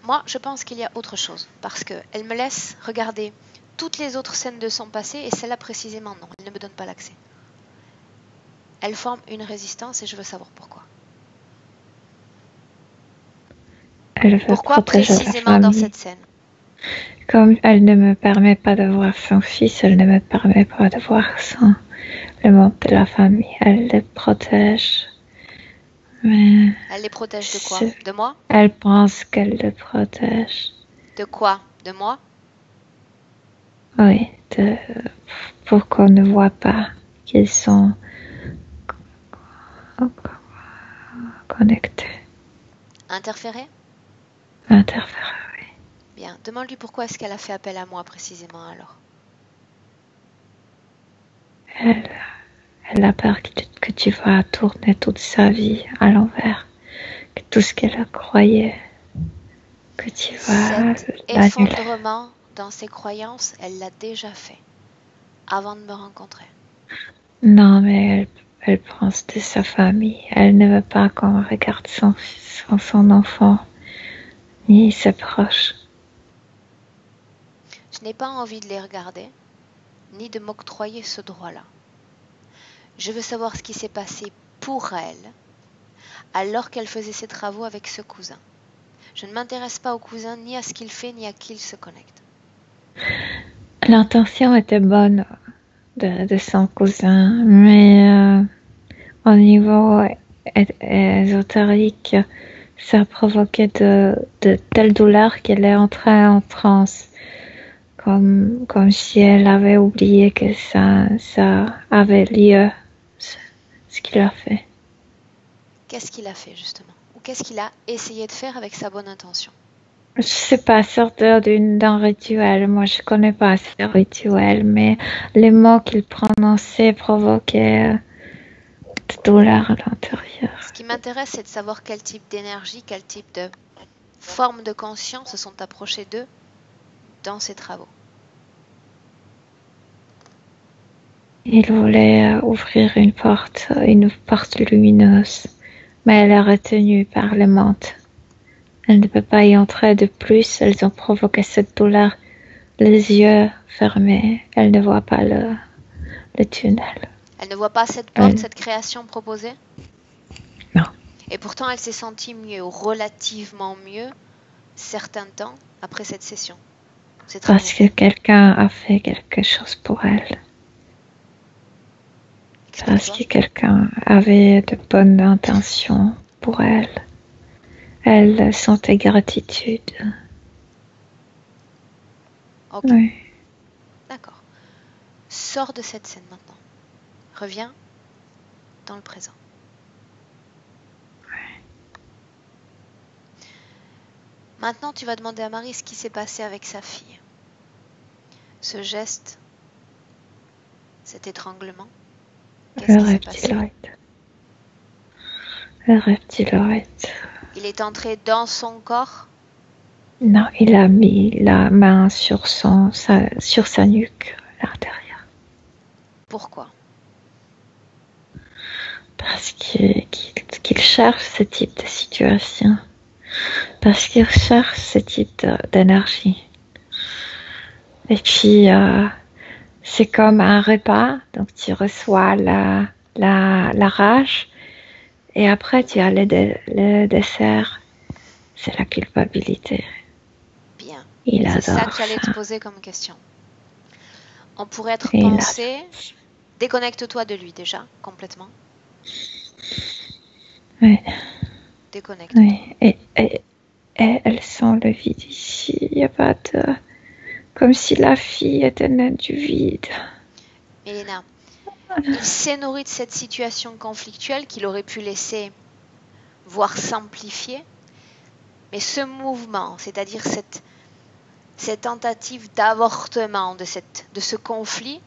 Moi, je pense qu'il y a autre chose. Parce qu'elle me laisse regarder toutes les autres scènes de son passé et celle-là précisément non. Elle ne me donne pas l'accès. Elle forme une résistance et je veux savoir pourquoi. Pourquoi précisément dans cette scène? Comme elle ne me permet pas de voir son fils, elle ne me permet pas de voir le membre de la famille. Elle les protège. Mais elle les protège de quoi? De moi? Elle pense qu'elle les protège. De quoi? De moi? Oui, pour qu'on ne voit pas qu'ils sont connectés. Interférés? Interférés, oui. Bien, demande-lui pourquoi est-ce qu'elle a fait appel à moi précisément alors. Elle a peur que tu vas tourner toute sa vie à l'envers, que tout ce qu'elle a croyait, que tu vas cet effondrement dans ses croyances, elle l'a déjà fait, avant de me rencontrer. Non, mais elle pense de sa famille. Elle ne veut pas qu'on regarde son enfant, ni ses proches. Je n'ai pas envie de les regarder, ni de m'octroyer ce droit-là. Je veux savoir ce qui s'est passé pour elle, alors qu'elle faisait ses travaux avec ce cousin. Je ne m'intéresse pas au cousin, ni à ce qu'il fait, ni à qui il se connecte. L'intention était bonne de son cousin, mais au niveau ésotérique, ça provoquait de telles douleurs qu'elle est entrée en transe. Comme si elle avait oublié que ça avait lieu, ce qu'il a fait. Qu'est-ce qu'il a fait justement? Ou qu'est-ce qu'il a essayé de faire avec sa bonne intention? Je sais pas, sortir d'un rituel. Moi, je connais pas ce rituel, mais les mots qu'il prononçait provoquaient de douleur à l'intérieur. Ce qui m'intéresse, c'est de savoir quel type d'énergie, quel type de forme de conscience se sont approchés d'eux dans ces travaux. Il voulait ouvrir une porte lumineuse, mais elle est retenue par les mantes. Elle ne peut pas y entrer de plus, elles ont provoqué cette douleur. Les yeux fermés, elle ne voit pas le tunnel. Elle ne voit pas cette porte, cette création proposée? Non. Et pourtant, elle s'est sentie mieux, ou relativement mieux, certains temps après cette session. Parce que quelqu'un a fait quelque chose pour elle. Parce que quelqu'un avait de bonnes intentions pour elle. Elle sentait gratitude. Ok. Oui. D'accord. Sors de cette scène maintenant. Reviens dans le présent. Oui. Maintenant, tu vas demander à Marie ce qui s'est passé avec sa fille. Ce geste cet étranglement? Le Qu'est-ce qui s'est passé? reptiloïde. Le reptiloïde. Il est entré dans son corps? Non, il a mis la main sur sa nuque, à l'intérieur. Pourquoi? Parce qu'il cherche ce type de situation. Parce qu'il cherche ce type d'énergie. Et puis, c'est comme un repas. Donc, tu reçois la rage. Et après, tu as le dessert. C'est la culpabilité. Bien. Il C'est ça adore que j'allais te ça. poser comme question. On pourrait être Il pensé, déconnecte-toi de lui déjà, complètement. Oui, Déconnecte-toi. oui. Et elle sent le vide ici. Il n'y a pas de... Comme si la fille était née du vide. Elena, il s'est nourri de cette situation conflictuelle qu'il aurait pu laisser, voire s'amplifier. Mais ce mouvement, c'est-à-dire cette tentative d'avortement de ce conflit,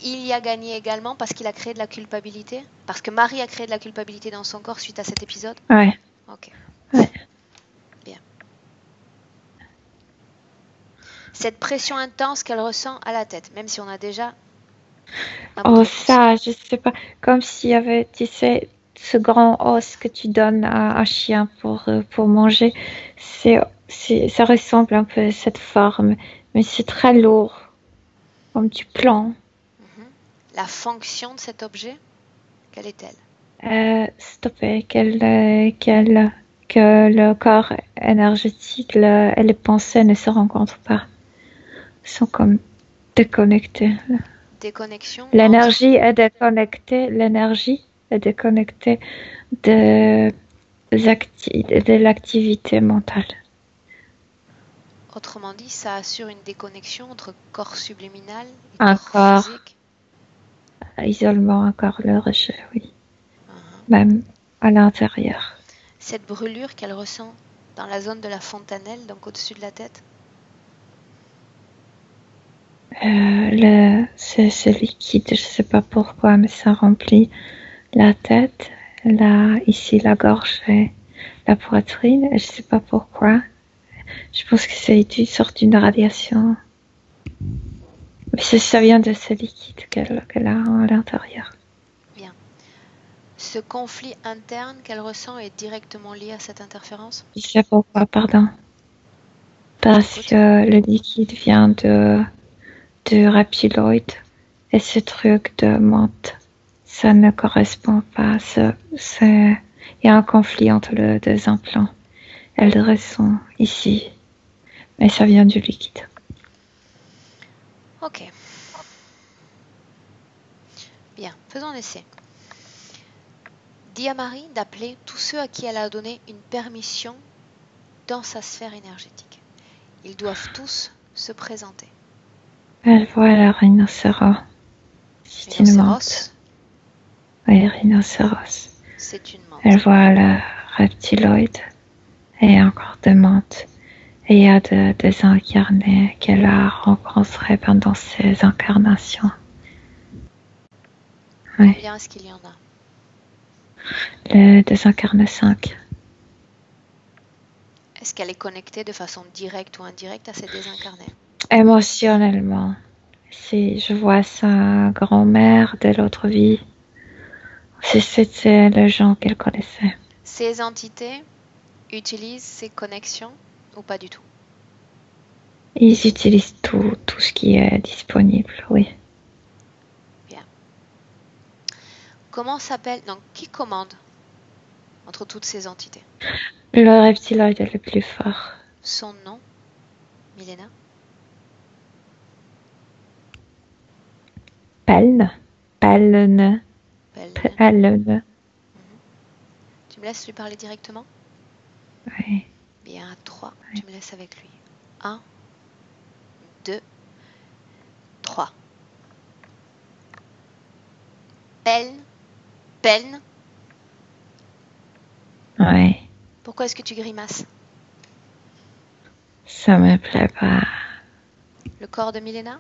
il y a gagné également parce qu'il a créé de la culpabilité? Parce que Marie a créé de la culpabilité dans son corps suite à cet épisode? Ouais. Ok. Ouais. Bien. Cette pression intense qu'elle ressent à la tête, même si on a déjà un bout de Oh, réponse. ça, je sais pas. Comme s'il y avait, tu sais, ce grand os que tu donnes à un chien pour manger. Ça ressemble un peu à cette forme, mais c'est très lourd, comme du plomb. La fonction de cet objet, quelle est-elle? Stopper, que le corps énergétique et les pensées ne se rencontrent pas. Ils sont comme déconnectés. Déconnexion L'énergie est déconnectée de l'activité mentale. Autrement dit, ça assure une déconnexion entre corps subliminal et Un corps corps, physique. isolement, un corps, le rejet, oui. Même à l'intérieur. Cette brûlure qu'elle ressent dans la zone de la fontanelle, donc au-dessus de la tête? C'est liquide, je sais pas pourquoi, mais ça remplit la tête, ici la gorge et la poitrine, et je sais pas pourquoi. Je pense que c'est une sorte d'une radiation. Mais ça vient de ce liquide qu'elle a à l'intérieur. Bien. Ce conflit interne qu'elle ressent est directement lié à cette interférence? Je sais pourquoi, pardon. Parce que le liquide vient du reptiloïde et ce truc de menthe, ça ne correspond pas. Il y a un conflit entre les deux implants. Elles ressent ici, mais ça vient du liquide. Ok. Bien, faisons un essai. Dis à Marie d'appeler tous ceux à qui elle a donné une permission dans sa sphère énergétique. Ils doivent tous se présenter. Elle voit le rhinocéros. C'est une menthe. Oui, rhinocéros. C'est une menthe. Elle voit le reptiloïde et encore de menthe. Et il y a des incarnés qu'elle a rencontrés pendant ses incarnations. Oui. Combien est-ce qu'il y en a? Le désincarné 5. Est-ce qu'elle est connectée de façon directe ou indirecte à ces désincarnés? Émotionnellement. Si je vois sa grand-mère de l'autre vie, c'était les gens qu'elle connaissait. Ces entités utilisent ces connexions ou pas du tout? Ils utilisent tout ce qui est disponible, oui. Bien. Comment s'appelle, donc qui commande entre toutes ces entités? Le reptiloïde est le plus fort. Son nom, Milena? Pelne. Tu me laisses lui parler directement? Oui. Bien, à 3, tu me laisses avec lui. 1, 2, 3. Pelne. Oui. Pourquoi est-ce que tu grimaces? Ça me plaît pas. Le corps de Milena?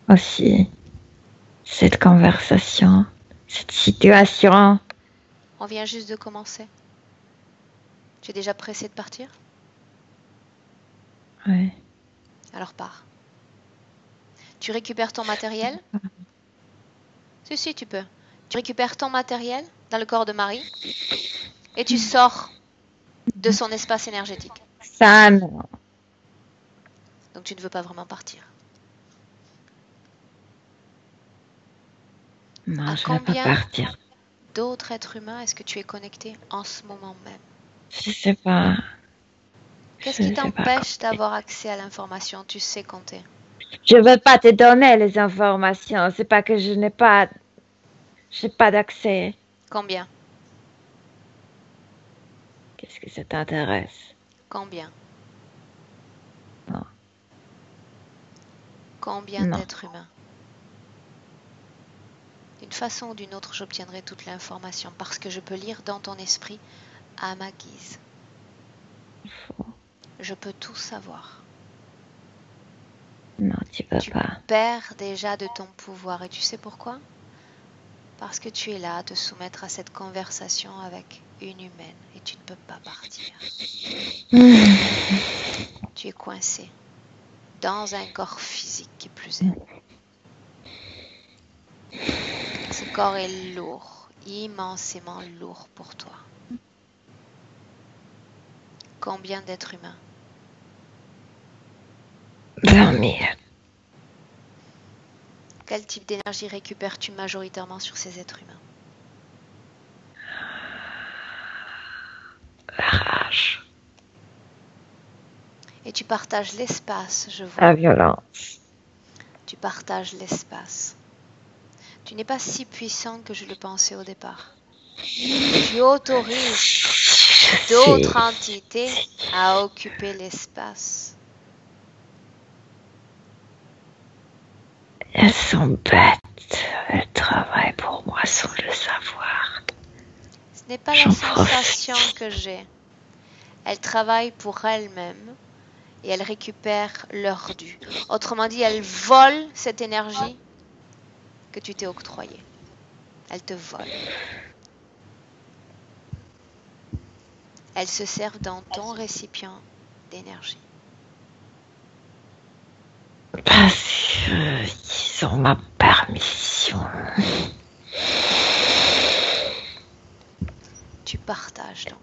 Aussi. cette conversation, cette situation. On vient juste de commencer. Tu es déjà pressé de partir? Oui. Alors pars. Tu récupères ton matériel? Si, tu peux. Tu récupères ton matériel dans le corps de Marie et tu sors de son espace énergétique. Ça, non. Donc tu ne veux pas vraiment partir. Non, À je ne vais pas combien partir. d'autres êtres humains est-ce que tu es connecté en ce moment même? Je sais pas. Qu'est-ce Je qui ne sais pas. t'empêche d'avoir accès à l'information? Tu sais compter. Je veux pas te donner les informations. C'est pas que je n'ai pas... J'ai pas d'accès. Combien? Qu'est-ce que ça t'intéresse? Combien? Non. Combien Non. d'êtres humains? D'une façon ou d'une autre, j'obtiendrai toute l'information parce que je peux lire dans ton esprit à ma guise. Je peux tout savoir. Non, tu peux Tu pas. perds déjà de ton pouvoir et tu sais pourquoi? Parce que tu es là à te soumettre à cette conversation avec une humaine et tu ne peux pas partir. Tu es coincé dans un corps physique qui plus est. Ce corps est lourd, immensément lourd pour toi. Combien d'êtres humains? 20 000. Quel type d'énergie récupères-tu majoritairement sur ces êtres humains? La rage. Et tu partages l'espace, je vois. La violence. Tu partages l'espace. Tu n'es pas si puissant que je le pensais au départ. Tu autorises d'autres entités à occuper l'espace. Elles sont bêtes. Elles travaillent pour moi sans le savoir. Ce n'est pas la sensation que j'ai. Elles travaillent pour elles-mêmes et elles récupèrent leur dû. Autrement dit, elles volent cette énergie que tu t'es octroyée. Elles te volent. Elles se servent dans ton récipient d'énergie. Parce qu'ils ont ma permission. Tu partages donc.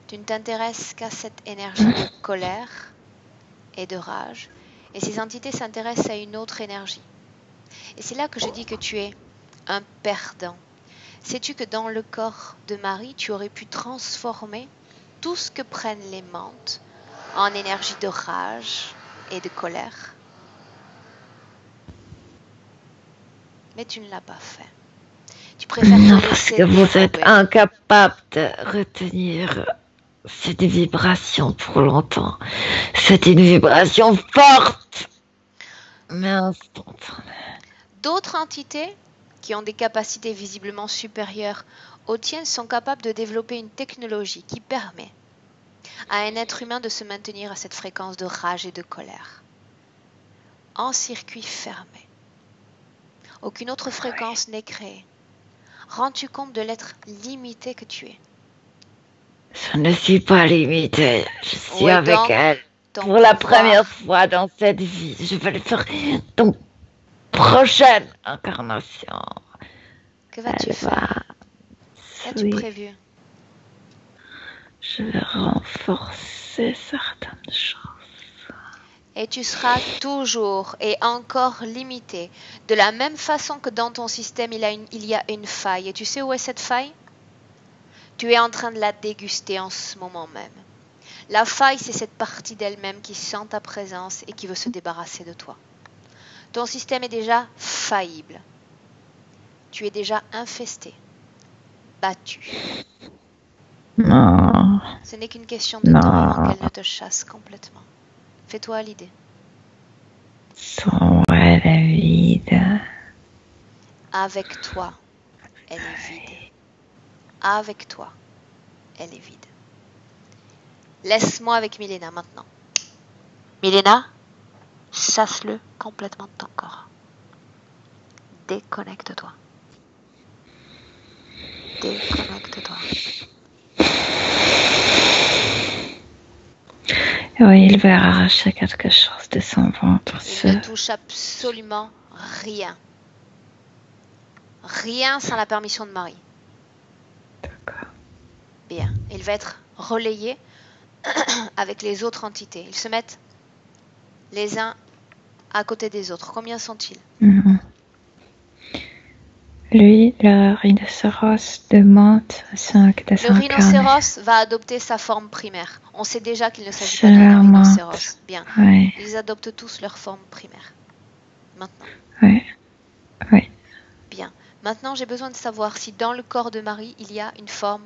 Tu ne t'intéresses qu'à cette énergie de colère et de rage. Et ces entités s'intéressent à une autre énergie. Et c'est là que je dis que tu es un perdant. Sais-tu que dans le corps de Marie, tu aurais pu transformer tout ce que prennent les mantes en énergie de rage et de colère? Mais tu ne l'as pas fait. Tu préfères te Parce laisser que vous êtes dérober. incapable de retenir cette vibration pour longtemps. C'est une vibration forte, mais instantanée. D'autres entités qui ont des capacités visiblement supérieures aux tiennes sont capables de développer une technologie qui permet à un être humain de se maintenir à cette fréquence de rage et de colère, en circuit fermé. Aucune autre fréquence n'est créée. Rends-tu compte de l'être limité que tu es? Je ne suis pas limitée. Je suis Ouais, avec donc, elle ton pour la pouvoir. première fois dans cette vie. Je vais le faire dans prochaine incarnation. Que vas-tu faire? Qu'as-tu Oui, prévu? je vais renforcer certaines choses. Et tu seras toujours et encore limité. De la même façon que dans ton système, il y a une faille. Et tu sais où est cette faille? Tu es en train de la déguster en ce moment même. La faille, c'est cette partie d'elle-même qui sent ta présence et qui veut se débarrasser de toi. Ton système est déjà faillible. Tu es déjà infesté, battu. Non, Ce n'est qu'une question de temps avant qu'elle ne te chasse complètement. Fais-toi à l'idée. Sans elle est vide. Avec toi, elle est vide. Avec toi, elle est vide. Laisse-moi avec Milena maintenant. Milena, chasse-le complètement de ton corps. Déconnecte-toi. Déconnecte-toi. Oui, il va arracher quelque chose de son ventre. Il ne touche absolument rien. Rien sans la permission de Marie. D'accord. Bien. Il va être relayé avec les autres entités. Ils se mettent les uns à côté des autres. Combien sont-ils? Lui, le rhinocéros demande 5 de Le s'incarner. rhinocéros va adopter sa forme primaire. On sait déjà qu'il ne s'agit pas d'un rhinocéros. Bien. Oui. Ils adoptent tous leur forme primaire. Maintenant. Oui. Oui. Bien. Maintenant, j'ai besoin de savoir si dans le corps de Marie, il y a une forme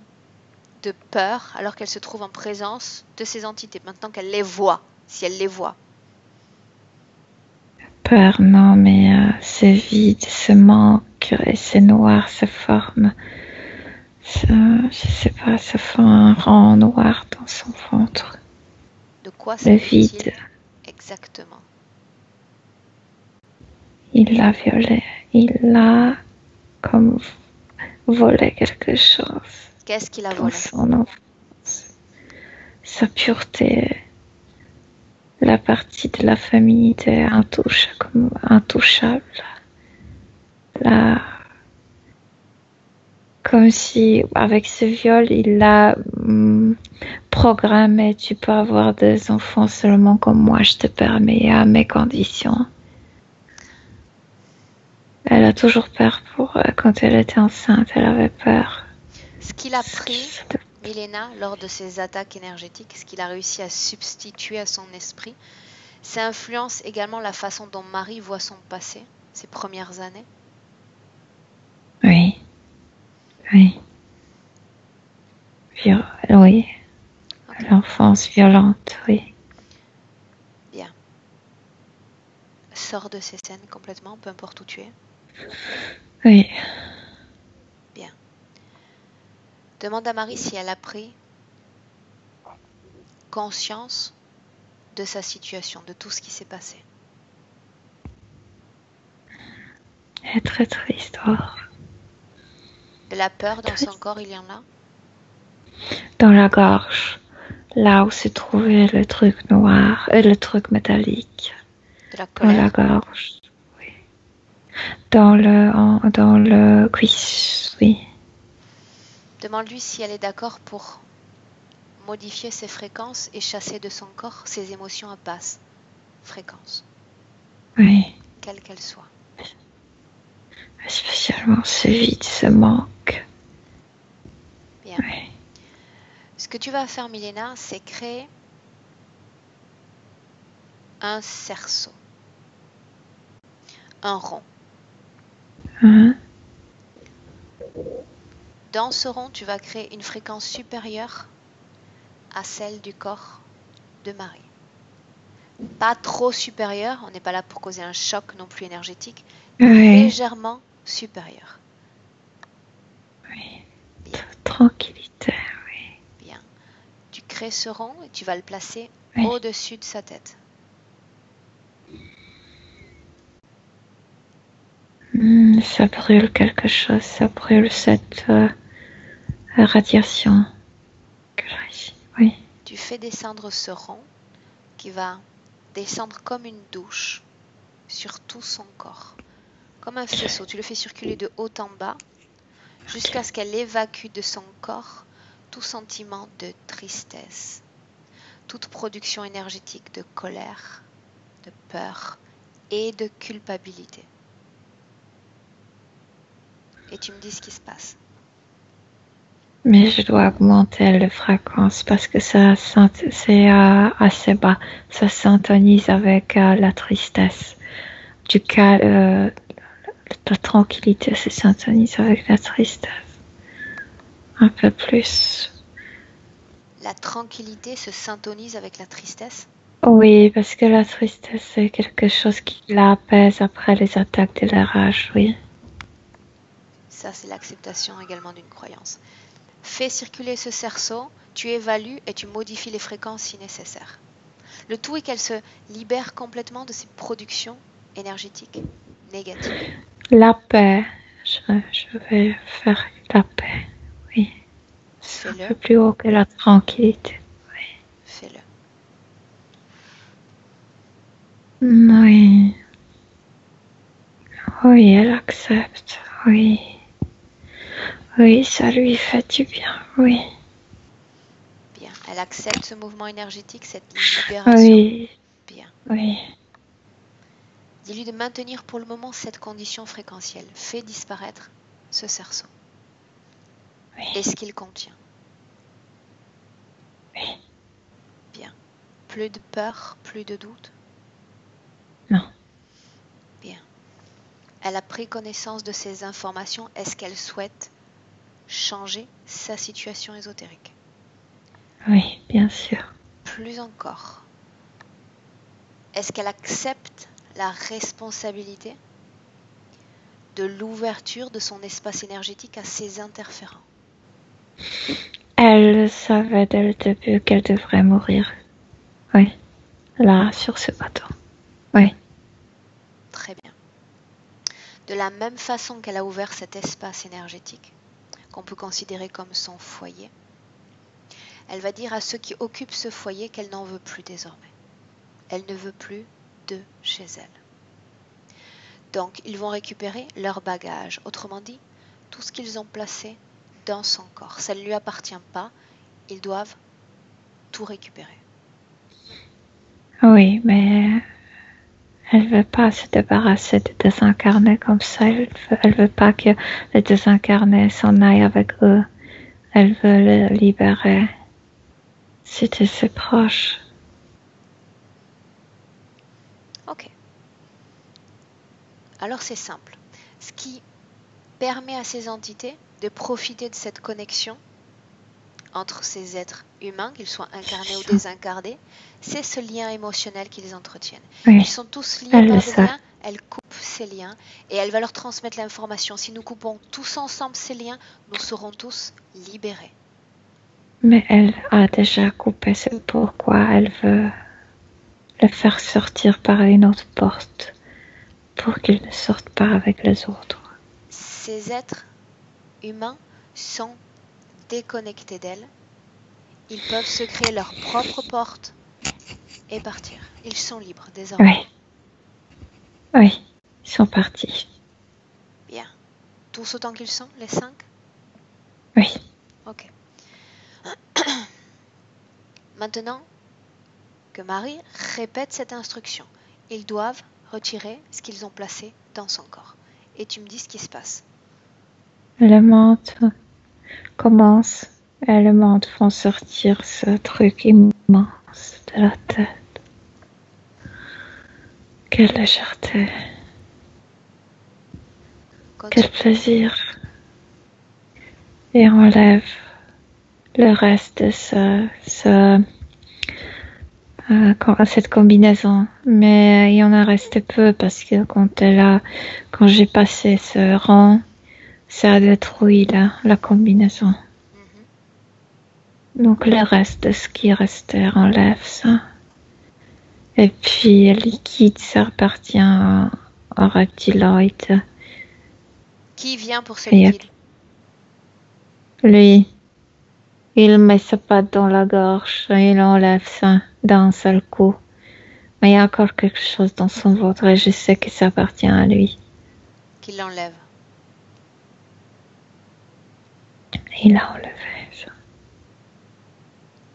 de peur alors qu'elle se trouve en présence de ces entités. Maintenant qu'elle les voit, si elle les voit. Peur, non, mais c'est vide, c'est manque et c'est noir, c'est forme. Je sais pas, ça fait un rang noir dans son ventre. De quoi Le vide. Exactement. Il l'a violé. Il a comme volé quelque chose. Qu'est-ce qu'il a volé? Son enfance. Sa pureté. La partie de la famille était intouchable. Comme si avec ce viol, il l'a programmé. Tu peux avoir des enfants seulement comme moi, je te permets, à mes conditions. Elle a toujours peur quand elle était enceinte, elle avait peur. Ce qu'il a pris, Milena, lors de ses attaques énergétiques, ce qu'il a réussi à substituer à son esprit, ça influence également la façon dont Marie voit son passé, ses premières années. Oui. Oui. Oui. Okay. L'enfance violente, oui. Bien. Sors de ces scènes complètement, peu importe où tu es. Oui. Bien. Demande à Marie si elle a pris conscience de sa situation, de tout ce qui s'est passé. Elle est très triste. Oh. De la peur dans son corps, il y en a? Dans la gorge, là où se trouvait le truc noir et le truc métallique. De la colère? Dans la gorge, oui. Dans le cuisse, oui. Demande-lui si elle est d'accord pour modifier ses fréquences et chasser de son corps ses émotions à basse fréquence. Oui. Quelles qu'elles soient. Spécialement ce vide, ce manque. Bien. Oui. Ce que tu vas faire, Milena, c'est créer un cerceau. Un rond. Dans ce rond, tu vas créer une fréquence supérieure à celle du corps de Marie. Pas trop supérieure, on n'est pas là pour causer un choc non plus énergétique, légèrement supérieure. Oui. Bien. Tranquillité, oui. Bien. Tu crées ce rond et tu vas le placer au-dessus de sa tête. Ça brûle quelque chose, ça brûle cette radiation que j'ai ici, oui. Tu fais descendre ce rond qui va descendre comme une douche sur tout son corps, comme un faisceau. Tu le fais circuler de haut en bas jusqu'à ce qu'elle évacue de son corps tout sentiment de tristesse, toute production énergétique de colère, de peur et de culpabilité. Et tu me dis ce qui se passe. Mais je dois augmenter la fréquence parce que c'est assez bas. Ça s'intonise avec la tristesse. La tranquillité se s'intonise avec la tristesse. Un peu plus. La tranquillité se syntonise avec la tristesse? Oui, parce que la tristesse, c'est quelque chose qui l'apaise après les attaques de la rage, oui. Ça, c'est l'acceptation également d'une croyance. Fais circuler ce cerceau, tu évalues et tu modifies les fréquences si nécessaire. Le tout est qu'elle se libère complètement de ses productions énergétiques négatives. La paix. Je vais faire la paix. Oui. C'est un Fais-le. peu plus haut que la tranquillité. Fais-le. Oui. Oui, elle accepte. Oui. Oui, ça lui fait du bien. Oui. Bien. Elle accepte ce mouvement énergétique, cette libération. Oui. Bien. Oui. Dis-lui de maintenir pour le moment cette condition fréquentielle. Fais disparaître ce cerceau. Oui. Et ce qu'il contient. Oui. Bien. Plus de peur, plus de doute. Non. Bien. Elle a pris connaissance de ces informations. Est-ce qu'elle souhaite changer sa situation ésotérique? Oui, bien sûr. Plus encore. Est-ce qu'elle accepte la responsabilité de l'ouverture de son espace énergétique à ces interférents? Elle savait dès le début qu'elle devrait mourir. Oui. Là, sur ce bateau. Oui. Très bien. De la même façon qu'elle a ouvert cet espace énergétique, qu'on peut considérer comme son foyer, elle va dire à ceux qui occupent ce foyer qu'elle n'en veut plus désormais. Elle ne veut plus d'eux chez elle. Donc, ils vont récupérer leur bagage, autrement dit, tout ce qu'ils ont placé dans son corps. Ça ne lui appartient pas, ils doivent tout récupérer. Oui, mais elle veut pas se débarrasser des désincarnés comme ça. Elle veut pas que les désincarnés s'en aillent avec eux. Elle veut les libérer. C'était ses proches. Ok. Alors c'est simple. Ce qui permet à ces entités de profiter de cette connexion entre ces êtres humains, qu'ils soient incarnés ou désincarnés, c'est ce lien émotionnel qu'ils entretiennent. Oui, Ils sont tous liés elle le par des sait. liens, elle coupe ces liens et elle va leur transmettre l'information. Si nous coupons tous ensemble ces liens, nous serons tous libérés. Mais elle a déjà coupé, c'est pourquoi elle veut le faire sortir par une autre porte, pour qu'il ne sorte pas avec les autres. Ces êtres humains sont déconnectés d'elle. Ils peuvent se créer leur propre porte et partir. Ils sont libres désormais. Oui, oui, ils sont partis. Bien. Tous autant qu'ils sont, les 5? Oui, Ok. Maintenant que Marie répète cette instruction, ils doivent retirer ce qu'ils ont placé dans son corps. Et tu me dis ce qui se passe. le mentre commence et le mentre font sortir ce truc immense de la tête. Quelle légèreté, quel plaisir. Et enlève le reste de cette combinaison. Mais il y en a resté peu parce que quand j'ai passé ce rang, ça a détruit la combinaison. Donc le reste de ce qui restait enlève ça. Et puis le liquide, ça appartient au reptiloïde. Qui vient pour ce liquide? Lui, il met sa patte dans la gorge et il enlève ça d'un seul coup. Mais il y a encore quelque chose dans son ventre et je sais que ça appartient à lui. Qui l'enlève? Il a enlevé ça.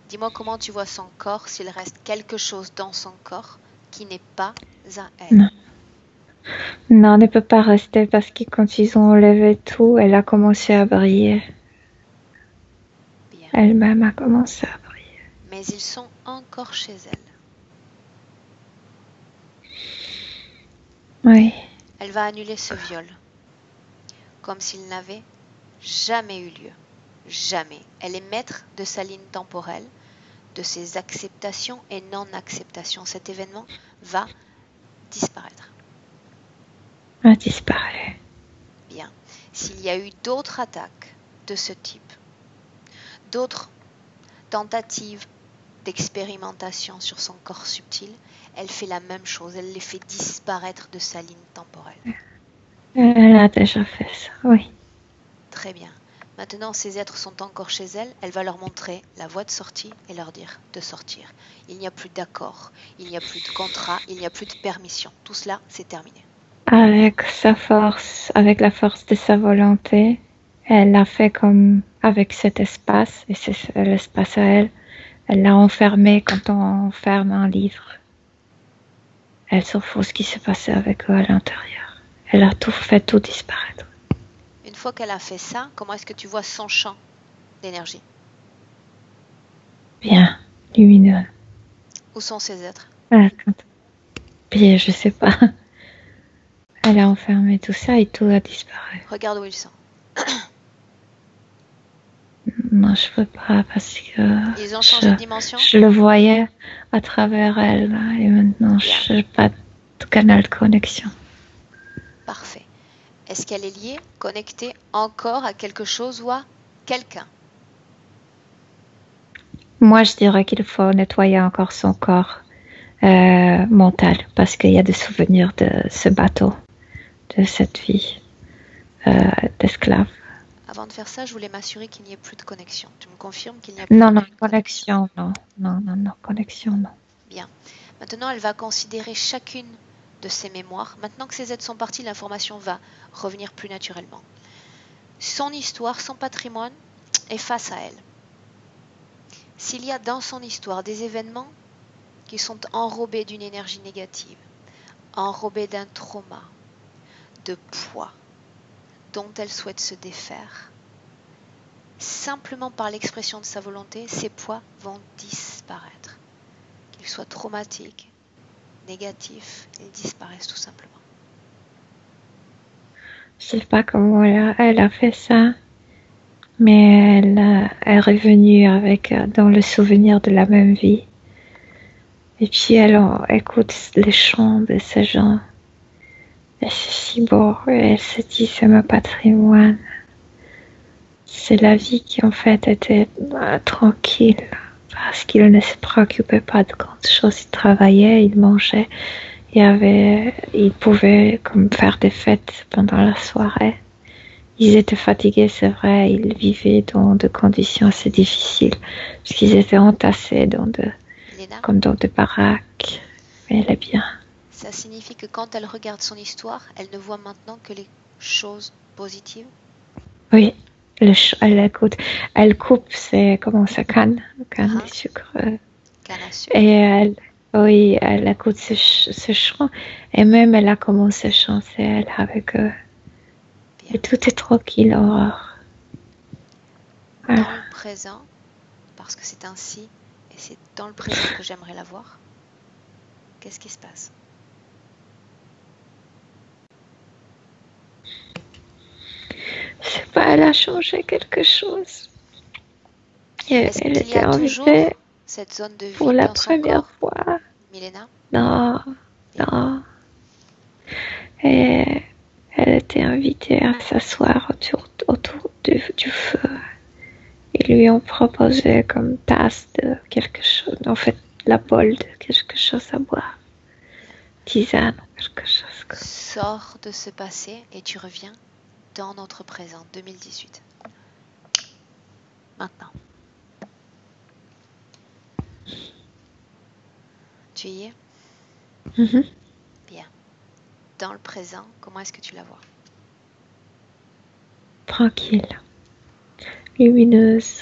Dis-moi comment tu vois son corps s'il reste quelque chose dans son corps qui n'est pas à elle. Non. Non, elle ne peut pas rester parce que quand ils ont enlevé tout, elle a commencé à briller. Bien. Elle-même a commencé à briller. Mais ils sont encore chez elle. Oui. Elle va annuler ce viol. Comme s'il n'avait jamais eu lieu. Jamais. Elle est maître de sa ligne temporelle, de ses acceptations et non-acceptations. Cet événement va disparaître. A disparu. Bien. S'il y a eu d'autres attaques de ce type, d'autres tentatives d'expérimentation sur son corps subtil, elle fait la même chose, elle les fait disparaître de sa ligne temporelle. Elle a déjà fait ça, oui. Très bien. Maintenant, ces êtres sont encore chez elle, elle va leur montrer la voie de sortie et leur dire de sortir. Il n'y a plus d'accord, il n'y a plus de contrat, il n'y a plus de permission. Tout cela, c'est terminé. Avec sa force, avec la force de sa volonté, elle a fait comme avec cet espace, et c'est l'espace à elle. Elle l'a enfermé quand on enferme un livre. Elle s'en fout ce qui s'est passé avec eux à l'intérieur. Elle a tout fait, tout disparaître. Une fois qu'elle a fait ça, comment est-ce que tu vois son champ d'énergie? Bien, lumineux. Où sont ces êtres? Puis je sais pas. Elle a enfermé tout ça et tout a disparu. Regarde où ils sont. Non, je peux pas parce que Ils ont changé de dimension? je le voyais à travers elle et maintenant je n'ai pas de canal de connexion. Parfait. Est-ce qu'elle est liée, connectée encore à quelque chose ou à quelqu'un? Moi, je dirais qu'il faut nettoyer encore son corps mental parce qu'il y a des souvenirs de ce bateau, de cette vie d'esclave. Avant de faire ça, je voulais m'assurer qu'il n'y ait plus de connexion. Tu me confirmes qu'il n'y a plus Non, de connexion, non, connexion, non. Bien. Maintenant, elle va considérer chacune de ses mémoires. Maintenant que ces êtres sont partis, l'information va revenir plus naturellement. Son histoire, son patrimoine est face à elle. S'il y a dans son histoire des événements qui sont enrobés d'une énergie négative, enrobés d'un trauma, de poids, dont elle souhaite se défaire, simplement par l'expression de sa volonté, ces poids vont disparaître. Qu'ils soient traumatiques, négatifs, ils disparaissent tout simplement. Je sais pas comment elle a fait ça, mais elle est revenue avec dans le souvenir de la même vie. Et puis elle écoute les chants de ces gens. Et c'est si beau. Et elle se dit, c'est mon patrimoine. C'est la vie qui en fait était tranquille. Parce qu'il ne se préoccupait pas de grandes choses. Il travaillait, il mangeait. Il pouvait comme faire des fêtes pendant la soirée. Ils étaient fatigués, c'est vrai. Ils vivaient dans des conditions assez difficiles. Parce qu'ils étaient entassés comme dans des baraques. Mais elle est bien. Ça signifie que quand elle regarde son histoire, elle ne voit maintenant que les choses positives? Oui, elle coupe sa canne de sucre. Canne à sucre. Et elle écoute ce chant. Et même elle a commencé à chanter elle avec eux. Et tout est tranquille, Aurore. Voilà. Dans le présent, parce que c'est ainsi, et c'est dans le présent que j'aimerais la voir, qu'est-ce qui se passe? Je sais pas, elle a changé quelque chose. Est-ce qu'il y a toujours cette zone de vie pour la première fois? Milena? Non. Et elle était invitée à s'asseoir autour du feu. Ils lui ont proposé comme tasse de quelque chose, en fait, la bol de quelque chose à boire. Tisane ou quelque chose. Sors de ce passé et tu reviens dans notre présent, 2018. Maintenant. Tu y es? Bien. Dans le présent, comment est-ce que tu la vois? Tranquille. Lumineuse.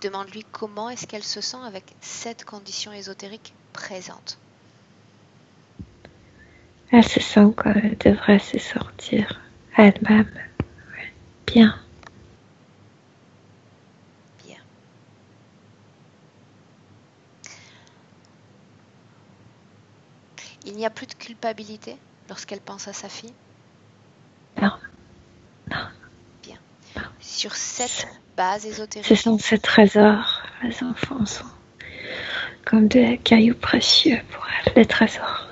Demande-lui comment est-ce qu'elle se sent avec cette condition ésotérique présente. Elle se sent comme elle devrait se sortir elle-même. Bien. Il n'y a plus de culpabilité lorsqu'elle pense à sa fille? Non. Bien. Sur cette base ésotérique. Ce sont ces trésors. Les enfants sont comme des cailloux précieux pour elle, les trésors.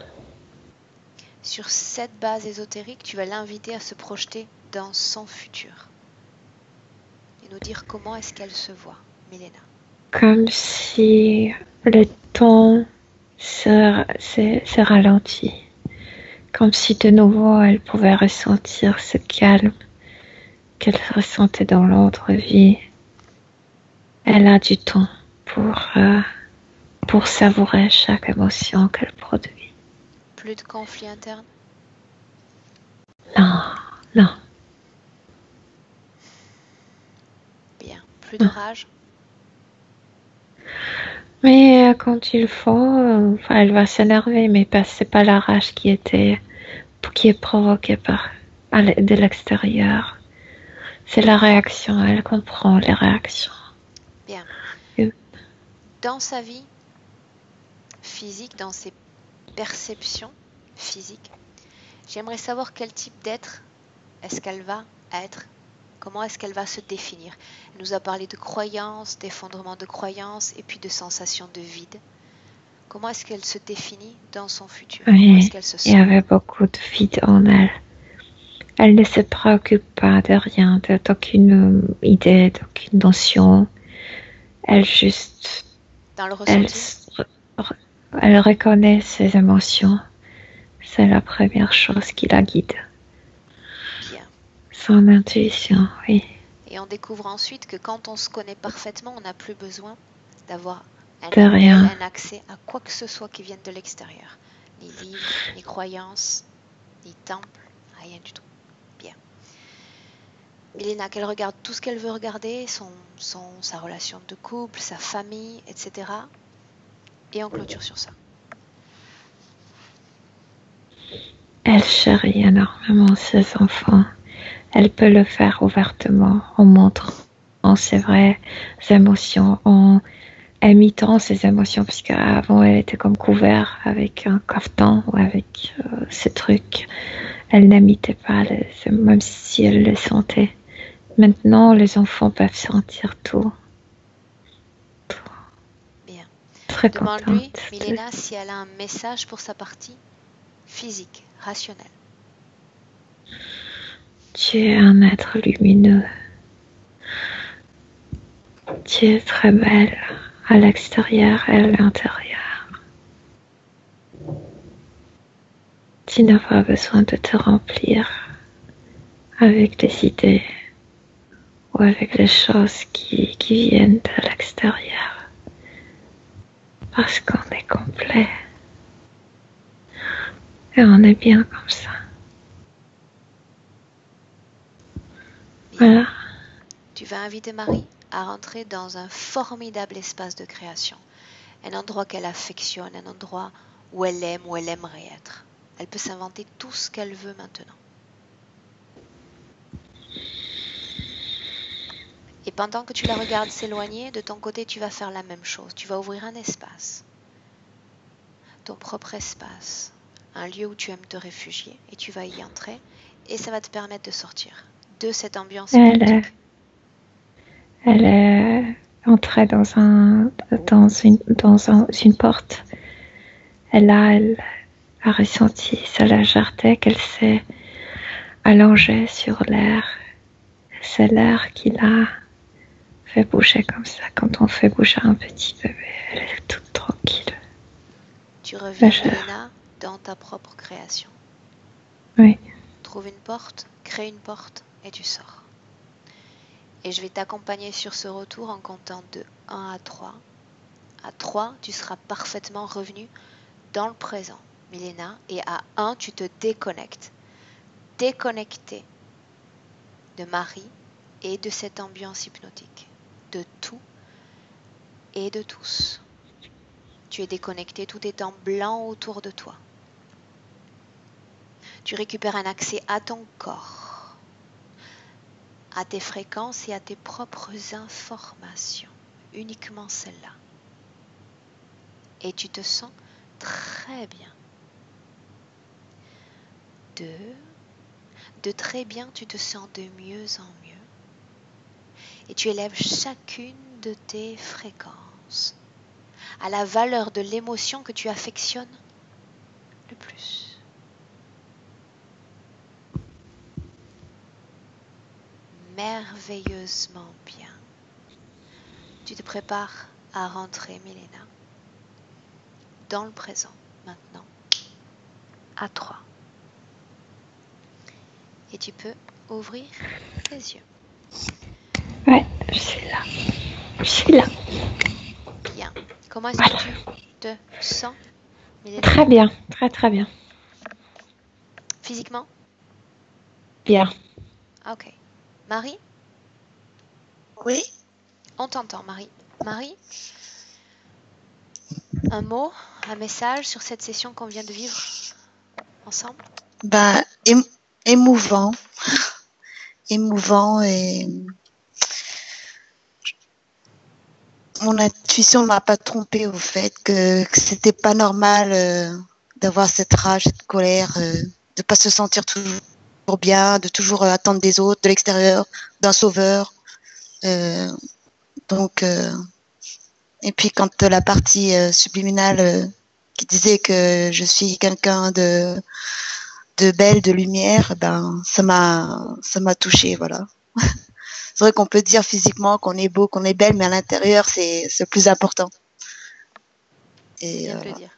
Sur cette base ésotérique, tu vas l'inviter à se projeter dans son futur. Et nous dire comment est-ce qu'elle se voit, Milena. Comme si le temps se ralentit, comme si de nouveau elle pouvait ressentir ce calme qu'elle ressentait dans l'autre vie. Elle a du temps pour savourer chaque émotion qu'elle produit. Plus de conflit interne? Non, non. Bien. Plus de rage? Mais quand il faut, elle va s'énerver, mais c'est pas la rage qui est provoquée de l'extérieur. C'est la réaction, elle comprend les réactions. Bien. Oui. Dans sa vie physique, dans ses perceptions physiques, j'aimerais savoir quel type d'être est-ce qu'elle va être. Comment est-ce qu'elle va se définir? Elle nous a parlé de croyances, d'effondrement de croyances et puis de sensations de vide. Comment est-ce qu'elle se définit dans son futur? Comment est-ce qu'elle se sent? Il y avait beaucoup de vide en elle. Elle ne se préoccupe pas de rien, d'aucune idée, d'aucune notion. Elle juste... Dans le ressenti? Elle reconnaît ses émotions. C'est la première chose qui la guide. Bien. Son intuition, oui. Et on découvre ensuite que quand on se connaît parfaitement, on n'a plus besoin d'avoir un accès à quoi que ce soit qui vienne de l'extérieur. Ni livres, ni croyances, ni temples, rien du tout. Bien. Milena, qu'elle regarde tout ce qu'elle veut regarder, sa relation de couple, sa famille, etc. Et on clôture sur ça. Elle chérit énormément ses enfants. Elle peut le faire ouvertement en montrant ses vraies émotions, en imitant ses émotions, parce qu'avant elle était comme couverte avec un caftan ou avec ces trucs. Elle n'imitait pas, même si elle le sentait. Maintenant, les enfants peuvent sentir tout. Bien. Très Demande-lui, contente. Milena, si elle a un message pour sa partie physique, rationnelle. Tu es un être lumineux. Tu es très belle à l'extérieur et à l'intérieur. Tu n'as pas besoin de te remplir avec des idées ou avec les choses qui viennent de l'extérieur. Parce qu'on est complet. Et on est bien comme ça. Voilà. Tu vas inviter Marie à rentrer dans un formidable espace de création. Un endroit qu'elle affectionne, un endroit où elle aime, où elle aimerait être. Elle peut s'inventer tout ce qu'elle veut maintenant. Et pendant que tu la regardes s'éloigner, de ton côté, tu vas faire la même chose. Tu vas ouvrir un espace. Ton propre espace. Un lieu où tu aimes te réfugier. Et tu vas y entrer. Et ça va te permettre de sortir de cette ambiance hypnotique. Elle est entrée dans une porte. Elle a ressenti sa légèreté, qu'elle s'est allongée sur l'air. C'est l'air qui l'a fait bouger comme ça. Quand on fait bouger un petit bébé, elle est toute tranquille. Tu reviens, Milena, dans ta propre création. Oui. Trouve une porte, crée une porte et tu sors. Et je vais t'accompagner sur ce retour en comptant de 1 à 3. À 3, tu seras parfaitement revenu dans le présent, Milena. Et à 1, tu te déconnectes. Déconnecté de Marie et de cette ambiance hypnotique. De tout et de tous. Tu es déconnecté, tout est en blanc autour de toi. Tu récupères un accès à ton corps, à tes fréquences et à tes propres informations, uniquement celles-là. Et tu te sens très bien. 2. De très bien, tu te sens de mieux en mieux. Et tu élèves chacune de tes fréquences à la valeur de l'émotion que tu affectionnes le plus. Merveilleusement bien. Tu te prépares à rentrer, Milena. dans le présent, maintenant, à 3. Et tu peux ouvrir les yeux. Ouais, je suis là. Je suis là. Bien. Comment est-ce Voilà. que tu te sens, Milena? Très bien, très très bien. Physiquement? Bien. Ok. Marie? Oui. On t'entend, Marie. Marie? Un mot, un message sur cette session qu'on vient de vivre ensemble? Bah, émouvant. Émouvant et mon intuition m'a pas trompée au fait que c'était pas normal d'avoir cette rage, cette colère, de pas se sentir toujours bien, de toujours attendre des autres, de l'extérieur, d'un sauveur. Donc, et puis quand la partie subliminale qui disait que je suis quelqu'un de belle, de lumière, ben ça m'a touchée, voilà. C'est vrai qu'on peut dire physiquement qu'on est beau, qu'on est belle, mais à l'intérieur, c'est le plus important. C'est Et bien de voilà. le dire.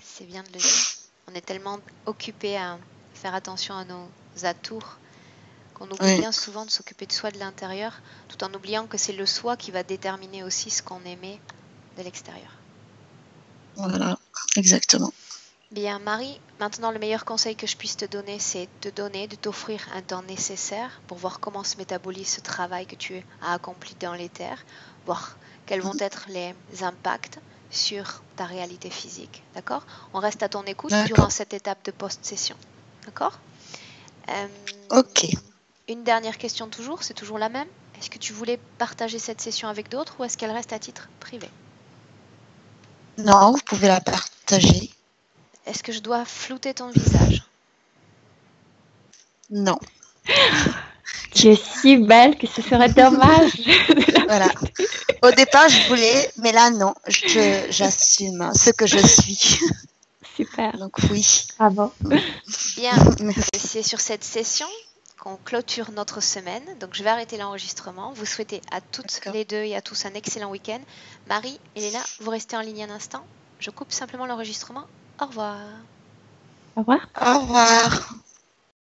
C'est bien de le dire. On est tellement occupé à faire attention à nos atours qu'on oublie Oui. bien souvent de s'occuper de soi de l'intérieur, tout en oubliant que c'est le soi qui va déterminer aussi ce qu'on émet de l'extérieur. Voilà, exactement. Bien, Marie, maintenant le meilleur conseil que je puisse te donner, c'est de t'offrir un temps nécessaire pour voir comment se métabolise ce travail que tu as accompli dans l'éther, voir quels vont être les impacts sur ta réalité physique. D'accord? On reste à ton écoute durant D'accord. cette étape de post-session. D'accord? Ok. Une dernière question toujours, c'est toujours la même. Est-ce que tu voulais partager cette session avec d'autres ou est-ce qu'elle reste à titre privé? Non, vous pouvez la partager. Est-ce que je dois flouter ton visage? Non. Tu es si belle que ce serait dommage de la Voilà. flouter. Au départ, je voulais, mais là, non. J'assume ce que je suis. Super. Donc oui. Bravo. Bien, Merci. c'est sur cette session qu'on clôture notre semaine. Donc je vais arrêter l'enregistrement. Vous souhaitez à toutes D'accord. les deux et à tous un excellent week-end. Marie, Elena, vous restez en ligne un instant. Je coupe simplement l'enregistrement. Au revoir. Au revoir. Au revoir.